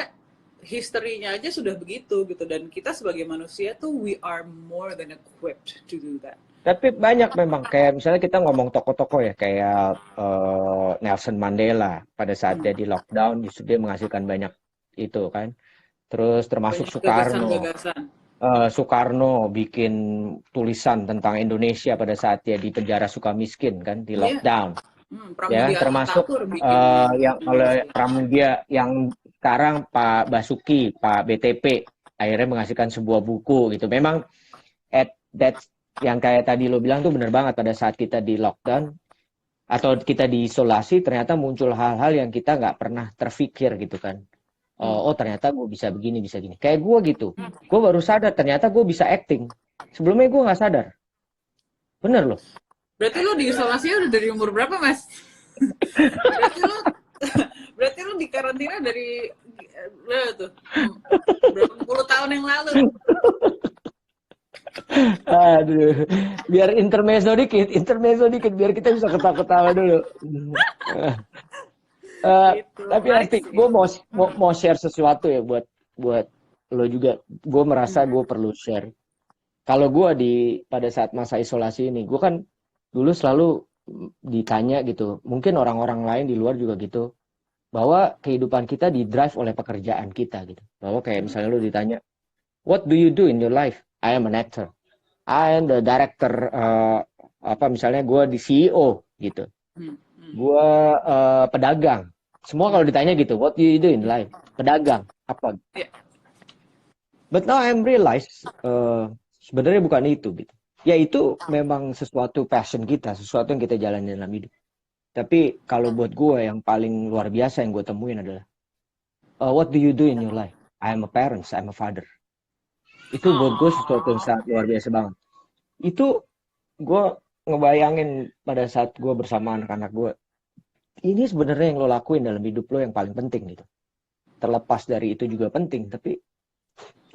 historinya aja sudah begitu gitu, dan kita sebagai manusia tuh we are more than equipped to do that. Tapi banyak memang kayak misalnya kita ngomong tokoh-tokoh ya kayak Nelson Mandela pada saat dia di lockdown justru dia menghasilkan banyak itu kan. Terus termasuk Banyak Soekarno. gagasan-gagasan. Soekarno bikin tulisan tentang Indonesia pada saat dia di penjara Sukamiskin kan, di Iya. lockdown. Ya, Pramudia termasuk Antatur bikin yang oleh tulisan. Pramudia yang sekarang Pak Basuki, Pak BTP akhirnya menghasilkan sebuah buku gitu. Memang at that yang kayak tadi lo bilang tuh bener banget, pada saat kita di lockdown atau kita diisolasi ternyata muncul hal-hal yang kita nggak pernah terfikir gitu kan. Oh ternyata gue bisa begini, bisa gini. Kayak gue gitu. Gue baru sadar ternyata gue bisa acting. Sebelumnya gue nggak sadar. Bener loh. Berarti lo diisolasi udah dari umur berapa, Mas? berarti lo berarti lo di karantina dari berapa tuh? Berapa puluh tahun yang lalu? Aduh, biar intermezzo dikit, biar kita bisa ketawa-ketawa dulu. Gitu, Tapi menarik nanti sih. gue mau share sesuatu ya buat lo juga. Gue merasa gue perlu share. Kalau gue pada saat masa isolasi ini, gue kan dulu selalu ditanya gitu. Mungkin orang-orang lain di luar juga gitu, bahwa kehidupan kita di drive oleh pekerjaan kita gitu. Bahwa kayak misalnya lo ditanya, what do you do in your life? I am an actor. I am the director. Misalnya gue di CEO gitu. Gue pedagang. Semua kalau ditanya gitu, what do you do in life? Pedagang. Apa? Yeah. But now I'm realize sebenarnya bukan itu gitu. Ya itu memang sesuatu passion kita, sesuatu yang kita jalani dalam hidup. Tapi kalau buat gue yang paling luar biasa yang gue temuin adalah, what do you do in your life? I am a parent, I'm a father. Itu buat gue sesuatu yang sangat luar biasa banget. Itu gue ngebayangin pada saat gue bersama anak-anak gue, ini sebenarnya yang lo lakuin dalam hidup lo yang paling penting gitu. Terlepas dari itu juga penting, tapi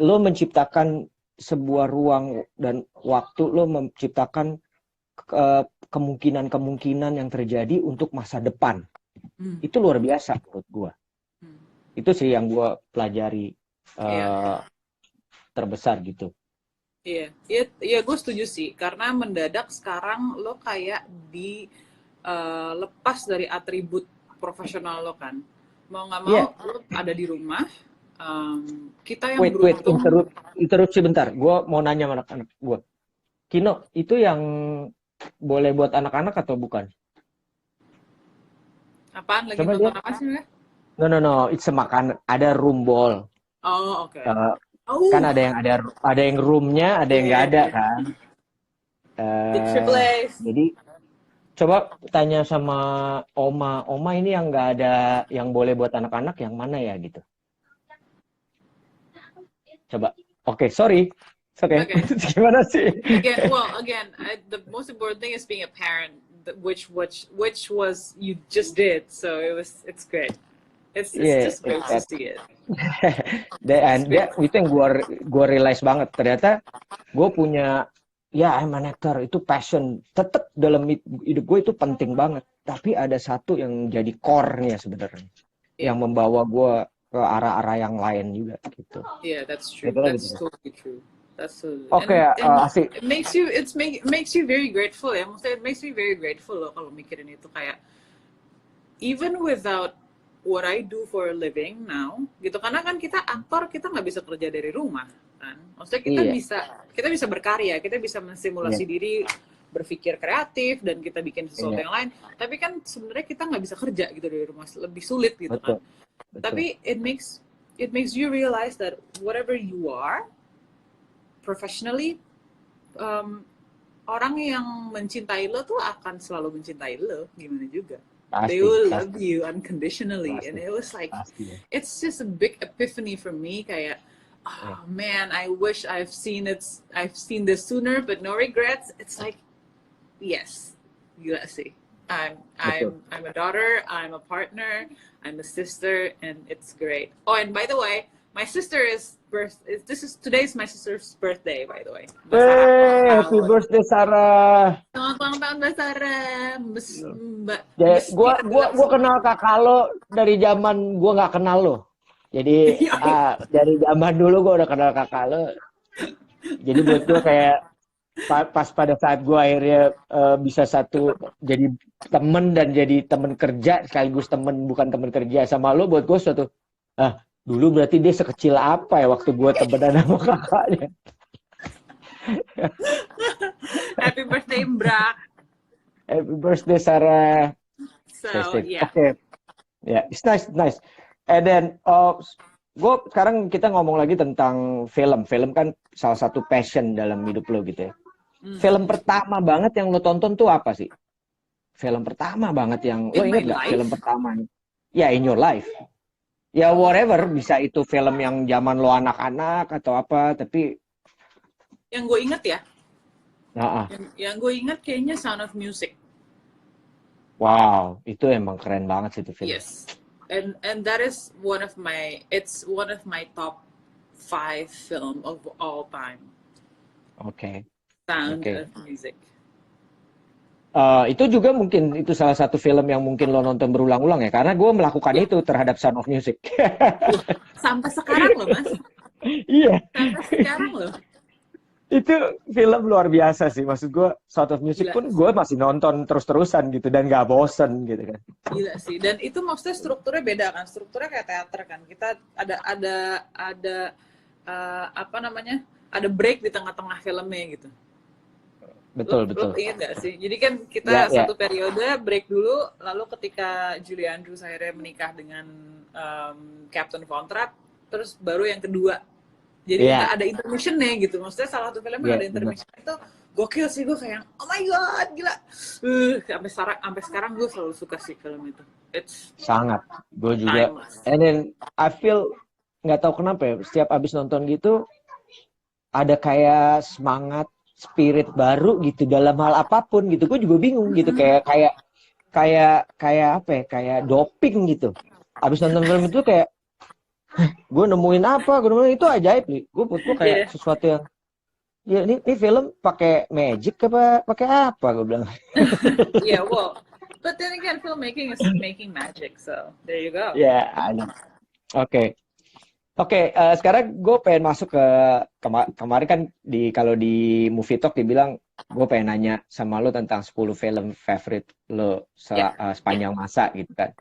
lo menciptakan sebuah ruang dan waktu, lo menciptakan kemungkinan-kemungkinan yang terjadi untuk masa depan. Itu luar biasa menurut gue. Itu sih yang gue pelajari terbesar gitu. Iya, gue setuju sih. Karena mendadak sekarang lo kayak lepas dari atribut profesional lo kan. Mau nggak mau lo ada di rumah. Kita yang beruntung. Interupsi bentar. Gue mau nanya sama anak-anak gue. Kino, itu yang boleh buat anak-anak atau bukan? Apaan? Lagi nonton apa sih? No. It's a makan. Ada room ball. Oh, oke. Kan ada yang roomnya, ada yang nggak ada kan. Jadi coba tanya sama Oma ini yang nggak ada, yang boleh buat anak-anak yang mana ya gitu. Coba. Oke, sorry. Okay. Gimana sih? Again, the most important thing is being a parent, which was you just did, so it's great. It's just great to see it. Itu yang gue realize banget. Ternyata gue punya, I'm an actor, itu passion. Tetap dalam hidup gue itu penting banget. Tapi ada satu yang jadi core-nya sebenarnya. Yang membawa gue ke arah-arah yang lain juga gitu. Yeah, that's true. That's totally true. That's asik. It makes you very grateful ya. Maksudnya it makes me very grateful loh kalau mikirin itu, kayak even without what I do for a living now, gitu. Karena kan kita aktor, kita nggak bisa kerja dari rumah kan. Maksudnya kita bisa berkarya, kita bisa mensimulasi diri, berpikir kreatif, dan kita bikin sesuatu yang lain. Tapi kan sebenarnya kita nggak bisa kerja gitu dari rumah, lebih sulit gitu kan. Tapi it makes you realize that whatever you are professionally, orang yang mencintai lo tuh akan selalu mencintai lo, gimana juga. They will love you unconditionally. And it was like, it's just a big epiphany for me, kayak, oh man, I wish I've seen this sooner, but no regrets. It's like, yes, gila sih. I'm a daughter, I'm a partner, I'm a sister, and it's great. Oh, and by the way, my sister today's my sister's birthday, by the way. Hey, happy birthday, Sarah. Selamat ulang tahun, Mbak Sarah. Mbak. Gua kenal kakak lo dari zaman gua nggak kenal lo. Jadi dari zaman dulu gua udah kenal kakak lo. Jadi buat gua kayak pas pada saat gue akhirnya bisa jadi temen dan jadi temen kerja sekaligus bukan temen kerja sama lo, buat gue suatu Dulu berarti dia sekecil apa ya waktu gue temenan sama kakaknya. Happy birthday, Mbak. Happy birthday, Sarah. Stay So safe. yeah. Oke. Ya, it's nice, nice. And then, gue sekarang kita ngomong lagi tentang film. Film kan salah satu passion dalam hidup lo gitu ya. Film pertama banget yang lo tonton tuh apa sih? Film pertama banget yang lo In my inget gak film life, pertamanya? Ya, in your life. Ya, whatever. Bisa itu film yang zaman lo anak-anak atau apa. Tapi, yang gue inget ya, nah, yang gue inget kayaknya Sound of Music. wow, itu emang keren banget sih itu film. Yes, and that is it's one of my top 5 film of all time. Oke. Sound Oke. of Music. Itu juga mungkin itu salah satu film yang mungkin lo nonton berulang-ulang ya, karena gue melakukan itu terhadap Sound of Music. Sampai sekarang loh, Mas. Iya, Sampai sekarang loh. itu film luar biasa sih. Maksud gue, Sound of Music Gila. pun gue masih nonton terus-terusan gitu dan gak bosen gitu kan. Gila sih. Dan itu maksudnya strukturnya beda kan. Strukturnya kayak teater kan. Kita ada apa namanya? Ada break di tengah-tengah filmnya gitu. Betul, Lo betul. inget gak sih? Jadi kan kita Ya, ya. satu periode break dulu, lalu ketika Julie Andrews akhirnya menikah dengan Captain Von Trapp, terus baru yang kedua. Jadi Ya, ada intermission-nya gitu. Maksudnya salah satu film yang ya, ada benar. intermission itu gokil sih, gue kayak oh my god, gila. Sampai sekarang gue selalu suka sih film itu. It's Sangat. Gue juga. timeless. And then I feel nggak tahu kenapa ya, setiap abis nonton gitu ada kayak semangat, spirit baru gitu dalam hal apapun gitu. Gue juga bingung gitu, kayak apa ya, kayak doping gitu. Abis nonton film itu kayak gue nemuin apa, gue nemuin itu ajaib nih. Gue kayak sesuatu yang ya ini film pakai magic apa pakai apa, gue bilang. Yeah, well, but then again, filmmaking is making magic, so there you go. Ya, ada. Oke. Sekarang gue pengen masuk ke kemarin kan kalau di Movie Talk dibilang gue pengen nanya sama lo tentang 10 film favorite lo sepanjang masa gitu kan.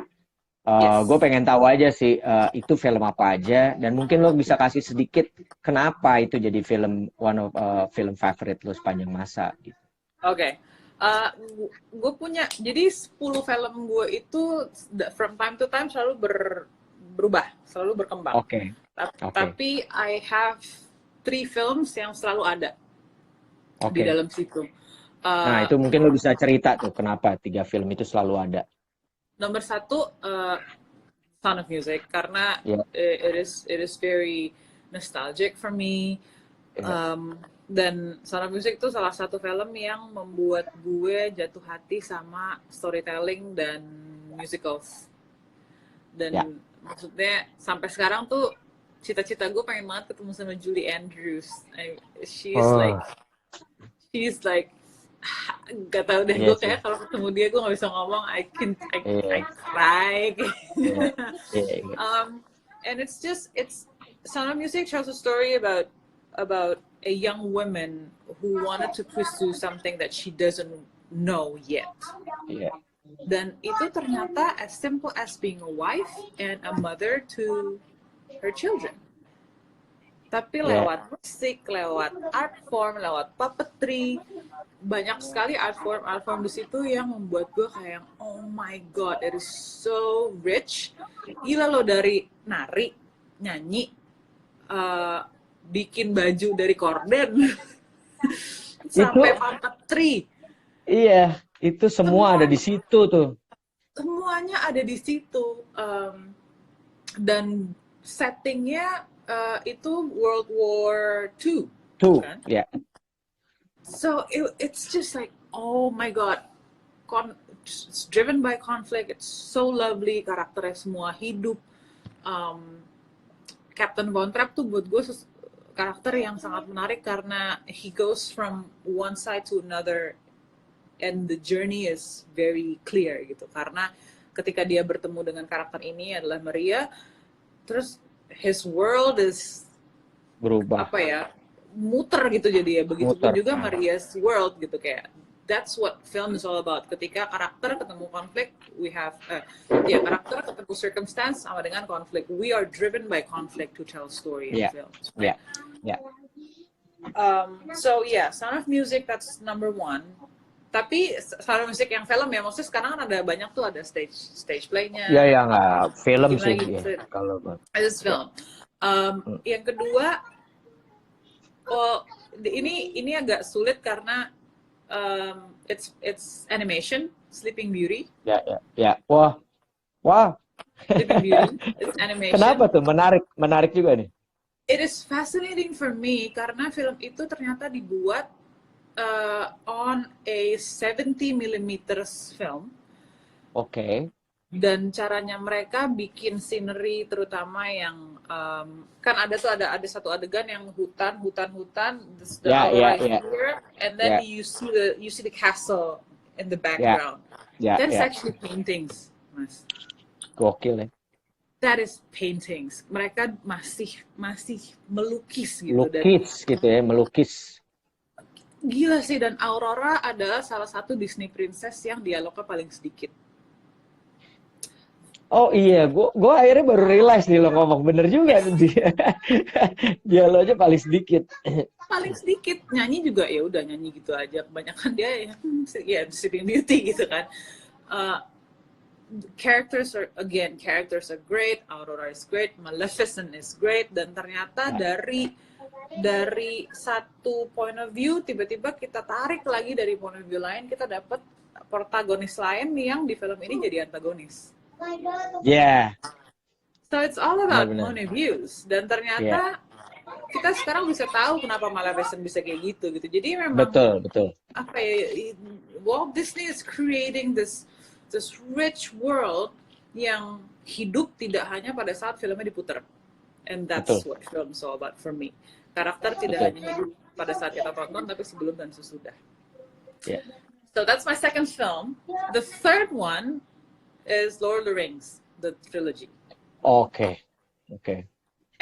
Yes. Gue pengen tahu aja sih itu film apa aja, dan mungkin lo bisa kasih sedikit kenapa itu jadi film film favorite lo sepanjang masa gitu. Oke. Gue punya, jadi 10 film gue itu from time to time selalu berubah, selalu berkembang. Oke. Tapi I have 3 films yang selalu ada di dalam situ. Nah, itu mungkin lo bisa cerita tuh kenapa 3 film itu selalu ada. Nomor 1, Sound of Music, karena it is very nostalgic for me. Dan Sound of Music itu salah satu film yang membuat gue jatuh hati sama storytelling dan musicals. Dan maksudnya sampai sekarang tuh cita-cita gue pengen banget ketemu sama Julie Andrews. She's like gak tau deh, gue kayak kalau ketemu dia gue gak bisa ngomong, I cry. And it's Sound of Music shows a story about a young woman who wanted to pursue something that she doesn't know yet. Dan itu ternyata as simple as being a wife and a mother to her children. Tapi lewat musik, lewat art form, lewat puppetry, banyak sekali art form di situ yang membuat gue kayak oh my god, it is so rich. Gila lo, dari nari, nyanyi, bikin baju dari korden, sampai puppetry. Iya, itu semua ada di situ tuh. Semuanya ada di situ. Dan settingnya itu World War II. Kan? Yeah. So it's just like, oh my god, it's driven by conflict. It's so lovely, karakternya semua hidup. Captain Von Trapp tuh buat gue karakter yang sangat menarik karena he goes from one side to another and the journey is very clear gitu. Karena ketika dia bertemu dengan karakter ini adalah Maria, terus his world is berubah, apa ya, muter gitu jadi ya. Begitupun juga Maria's world gitu, kayak that's what film is all about. Ketika karakter ketemu konflik, we have karakter ketemu circumstance sama dengan konflik. We are driven by conflict to tell story in films. Right? Yeah. So Sound of Music, that's number one. Tapi Sound of Music yang film ya, maksudnya sekarang kan ada banyak tuh, ada stage play-nya. Ya nggak film sih. Kalau it's film. Yang kedua, ini agak sulit karena it's animation, Sleeping Beauty. Ya. Wah. Sleeping Beauty, it's animation. Kenapa tuh? Menarik juga nih. It is fascinating for me karena film itu ternyata dibuat on a 70mm film. Oke. Dan caranya mereka bikin scenery, terutama yang kan ada satu adegan yang hutan, here, and then you see the castle in the background. That's actually paintings, Mas. Gokil ya. That is paintings. Mereka masih melukis gitu. Melukis. Gila sih, dan Aurora adalah salah satu Disney princess yang dialognya paling sedikit. Oh iya, gue akhirnya baru realize nih lo ngomong bener juga dia. Dialognya paling sedikit. Paling sedikit, nyanyi juga ya udah nyanyi gitu aja. Kebanyakan dia ya Sleeping Beauty gitu kan. Characters are great, Aurora is great, Maleficent is great, dan ternyata dari satu point of view tiba-tiba kita tarik lagi dari point of view lain, kita dapat protagonis lain yang di film ini jadi antagonis. So it's all about point of views, dan ternyata kita sekarang bisa tahu kenapa Maleficent bisa kayak gitu. Jadi memang betul. Apa ya, Walt Disney is creating this rich world yang hidup tidak hanya pada saat filmnya diputar, and that's what film is all about for me. Karakter tidak hanya hidup pada saat kita tonton, tapi sebelum dan sesudah. So that's my second film. The third one is Lord of the Rings, the trilogy. Okay.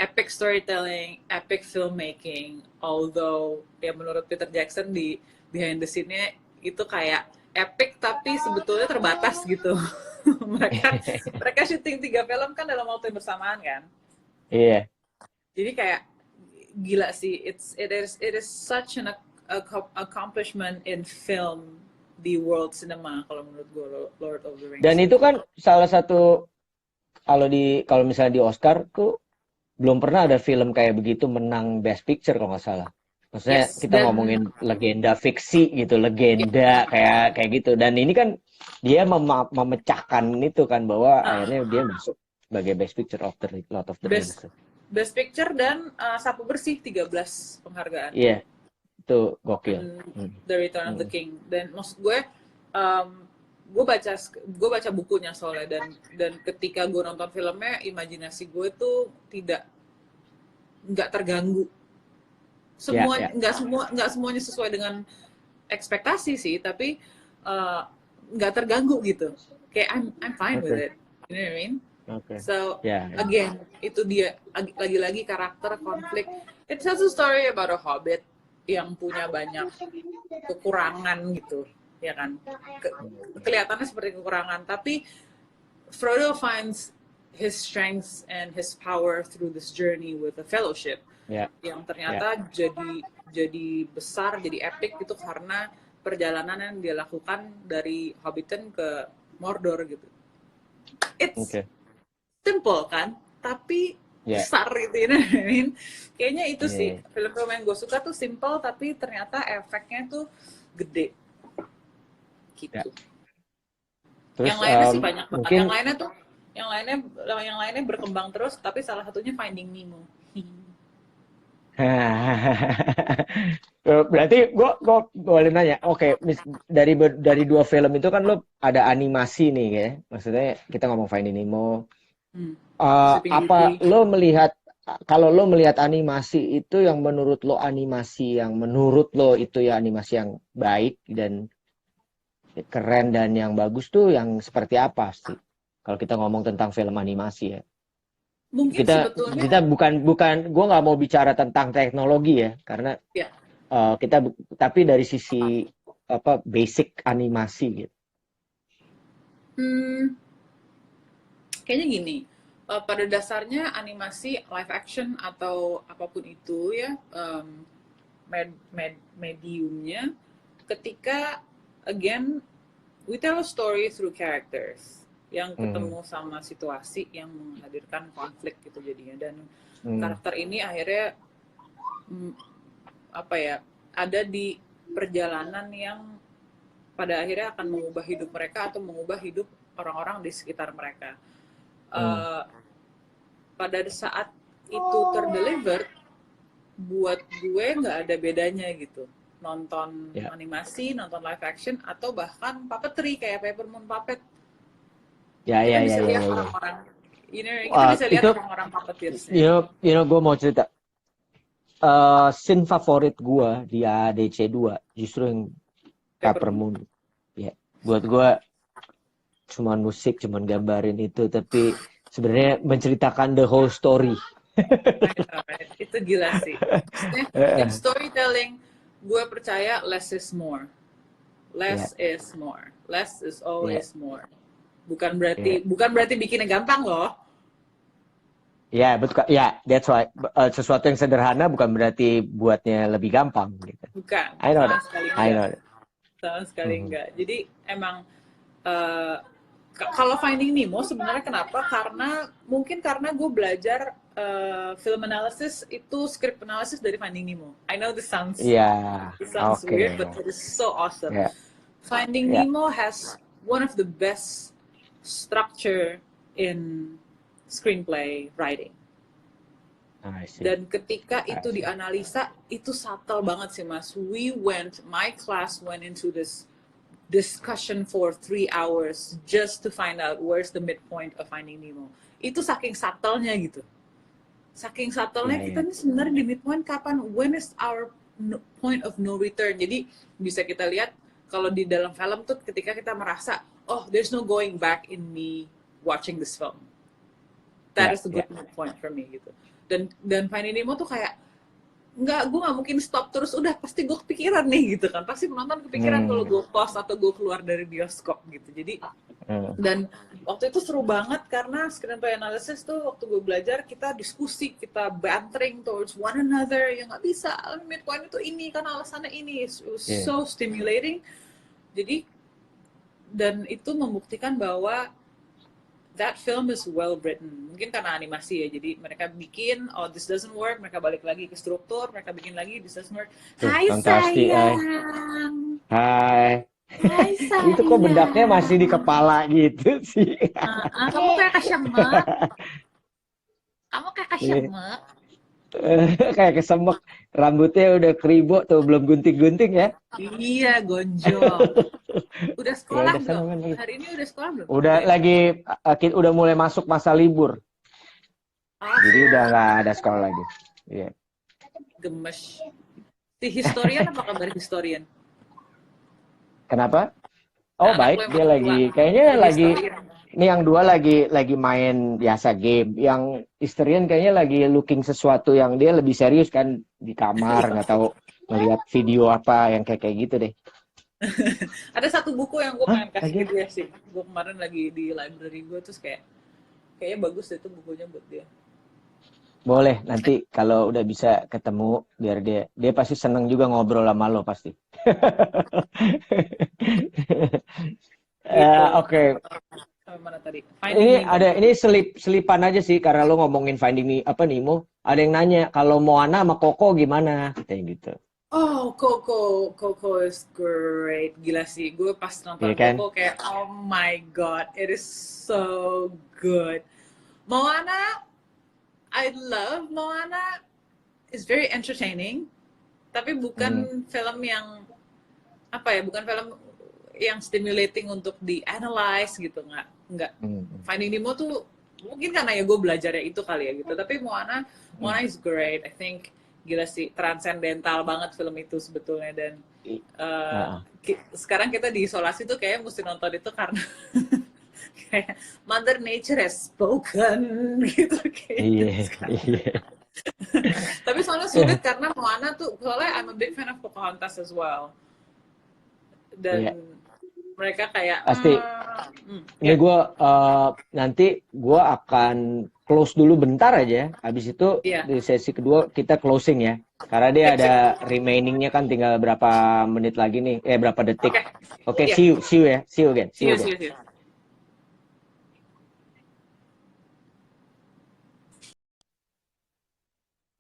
Epic storytelling, epic filmmaking. Although ya menurut Peter Jackson di behind the scene-nya itu kayak epic tapi sebetulnya terbatas gitu. mereka syuting 3 film kan dalam waktu yang bersamaan kan. Iya. Jadi kayak gila sih. It is such an accomplishment in film, di world cinema kalau menurut gue, Lord of the Rings. Dan itu kan salah satu, kalau misalnya di Oscar tuh belum pernah ada film kayak begitu menang Best Picture kalau nggak salah. Maksudnya kita ngomongin legenda fiksi gitu, legenda kayak gitu. Dan ini kan dia memecahkan itu kan, bahwa akhirnya dia masuk sebagai Best Picture of the Lord of the Rings. Best Picture dan sapu bersih 13 penghargaan. Iya. Itu gokil. The Return of the King. Dan maksud gue baca bukunya soalnya, dan ketika gue nonton filmnya, imajinasi gue tuh nggak terganggu. Nggak semuanya sesuai dengan ekspektasi sih, tapi nggak terganggu gitu. Kayak I'm fine with it. You know what I mean? So again, itu dia lagi-lagi karakter, konflik. It tells a story about a hobbit yang punya banyak kekurangan gitu, ya kan? Kelihatannya seperti kekurangan, tapi Frodo finds his strengths and his power through this journey with the Fellowship, yang ternyata jadi besar, jadi epic itu karena perjalanan yang dia lakukan dari Hobbiton ke Mordor gitu. It's simple kan, tapi besar gitu, you know what I mean? Kayaknya itu sih film-film yang gue suka tuh simple tapi ternyata efeknya tuh gede gitu. Terus, yang lainnya sih banyak banget. Yang lainnya berkembang terus, tapi salah satunya Finding Nemo. Berarti gue boleh nanya, dari 2 film itu kan lo ada animasi nih ya, maksudnya kita ngomong Finding Nemo. Apa lo melihat, kalau lo melihat animasi itu yang menurut lo itu ya animasi yang baik dan keren dan yang bagus tuh yang seperti apa sih? Kalau kita ngomong tentang film animasi ya. Mungkin kita bukan gue nggak mau bicara tentang teknologi ya, karena kita tapi dari sisi apa basic animasi gitu. Hmm, kayaknya gini, pada dasarnya animasi live action atau apapun itu ya, mediumnya, ketika again we tell a story through characters yang ketemu sama situasi yang menghadirkan konflik gitu jadinya, dan karakter ini akhirnya apa ya, ada di perjalanan yang pada akhirnya akan mengubah hidup mereka atau mengubah hidup orang-orang di sekitar mereka. Pada saat itu terdeliver, buat gue nggak ada bedanya gitu. Nonton animasi, nonton live action, atau bahkan puppetry kayak Peppermint Puppet. Kita bisa lihat orang-orang, kita bisa lihat orang-orang puppeteersnya. Gue mau cerita. Scene favorit gue di ADC 2 justru yang Peppermint. Ya, buat gue cuman musik, cuman gambarin itu, tapi sebenarnya menceritakan the whole story. Itu gila sih. In storytelling, gue percaya less is more. Less is more. Less is always more. Bukan berarti bikinnya gampang loh. Ya, betul. Ya, that's why. Sesuatu yang sederhana bukan berarti buatnya lebih gampang gitu. Bukan. I know that. Sama sekali enggak. Jadi emang kalau Finding Nemo sebenarnya kenapa? Karena gue belajar film analysis itu script analysis dari Finding Nemo. I know this sounds weird, but it is so awesome. Finding Nemo has one of the best structure in screenplay writing. Dan ketika itu dianalisa, itu subtle banget sih Mas. My class went into this discussion for 3 hours just to find out where's the midpoint of Finding Nemo. Itu saking subtlenya gitu. Saking subtlenya kita nih sebenarnya di midpoint kapan? When is our point of no return? Jadi bisa kita lihat kalau di dalam film tuh ketika kita merasa, oh there's no going back in me watching this film. That is a good point for me gitu. Dan Finding Nemo tuh kayak gue nggak mungkin stop terus, udah pasti gue kepikiran nih gitu kan, pasti penonton kepikiran kalau gue pause atau gue keluar dari bioskop gitu. Jadi dan waktu itu seru banget karena screenplay analysis tuh waktu gue belajar kita diskusi, kita bantering towards one another, ya nggak bisa midpoint itu ini karena alasannya ini. It was so stimulating. Jadi dan itu membuktikan bahwa that film is well written. Mungkin karena animasi ya, jadi mereka bikin, oh this doesn't work, mereka balik lagi ke struktur, mereka bikin lagi, this doesn't work. Hai sayang. Hai sayang. Itu kok bedaknya masih di kepala gitu sih. Kamu kayak kesemek. Kayak kesemek. Rambutnya udah keribo tuh, belum gunting-gunting ya. Iya, gonjol. Udah sekolah belum? Hari ini udah sekolah belum? Udah mulai masuk masa libur. Jadi udah nggak ada sekolah lagi. Iya. Gemes. Si historian apa kabar historian? Kenapa? Oh baik, dia lagi ini yang dua lagi main biasa game. Yang historian kayaknya lagi looking sesuatu yang dia lebih serius kan, di kamar nggak tahu ngeliat video apa yang kayak gitu deh. Ada satu buku yang gue pengen kasih ke dia sih. Gue kemarin lagi di library gue, terus kayaknya bagus deh itu bukunya buat dia. Boleh, nanti kalau udah bisa ketemu, biar dia pasti seneng juga ngobrol sama lo pasti. Oke. Mana tadi? Ini selipan aja sih karena lo ngomongin Nemo. Ada yang nanya kalau Moana sama Coco gimana, kayak gitu. Oh, Coco is great. Gila sih, gue pas nonton Coco kayak oh my god, it is so good. Moana, I love Moana. It's very entertaining, tapi bukan film yang bukan film yang stimulating untuk di-analyze gitu, nggak. Finding Nemo tuh mungkin karena ya gue belajarnya itu kali ya gitu, tapi Moana is great. I think gila sih, transcendental banget film itu sebetulnya, dan sekarang kita diisolasi tuh kayak mesti nonton itu karena kayak Mother Nature has spoken gitu kayak. Iya. Tapi soalnya sulit karena Moana tuh, soalnya I'm a big fan of Pocahontas as well. dan Iya. mereka kayak Pasti. Ini ya. gue nanti gue akan close dulu bentar aja. Habis itu Iya. di sesi kedua kita closing ya. Karena dia Sip, ada remainingnya kan tinggal berapa menit lagi nih. Berapa detik. Oke. Oke, Iya. see you ya. See you again. See you.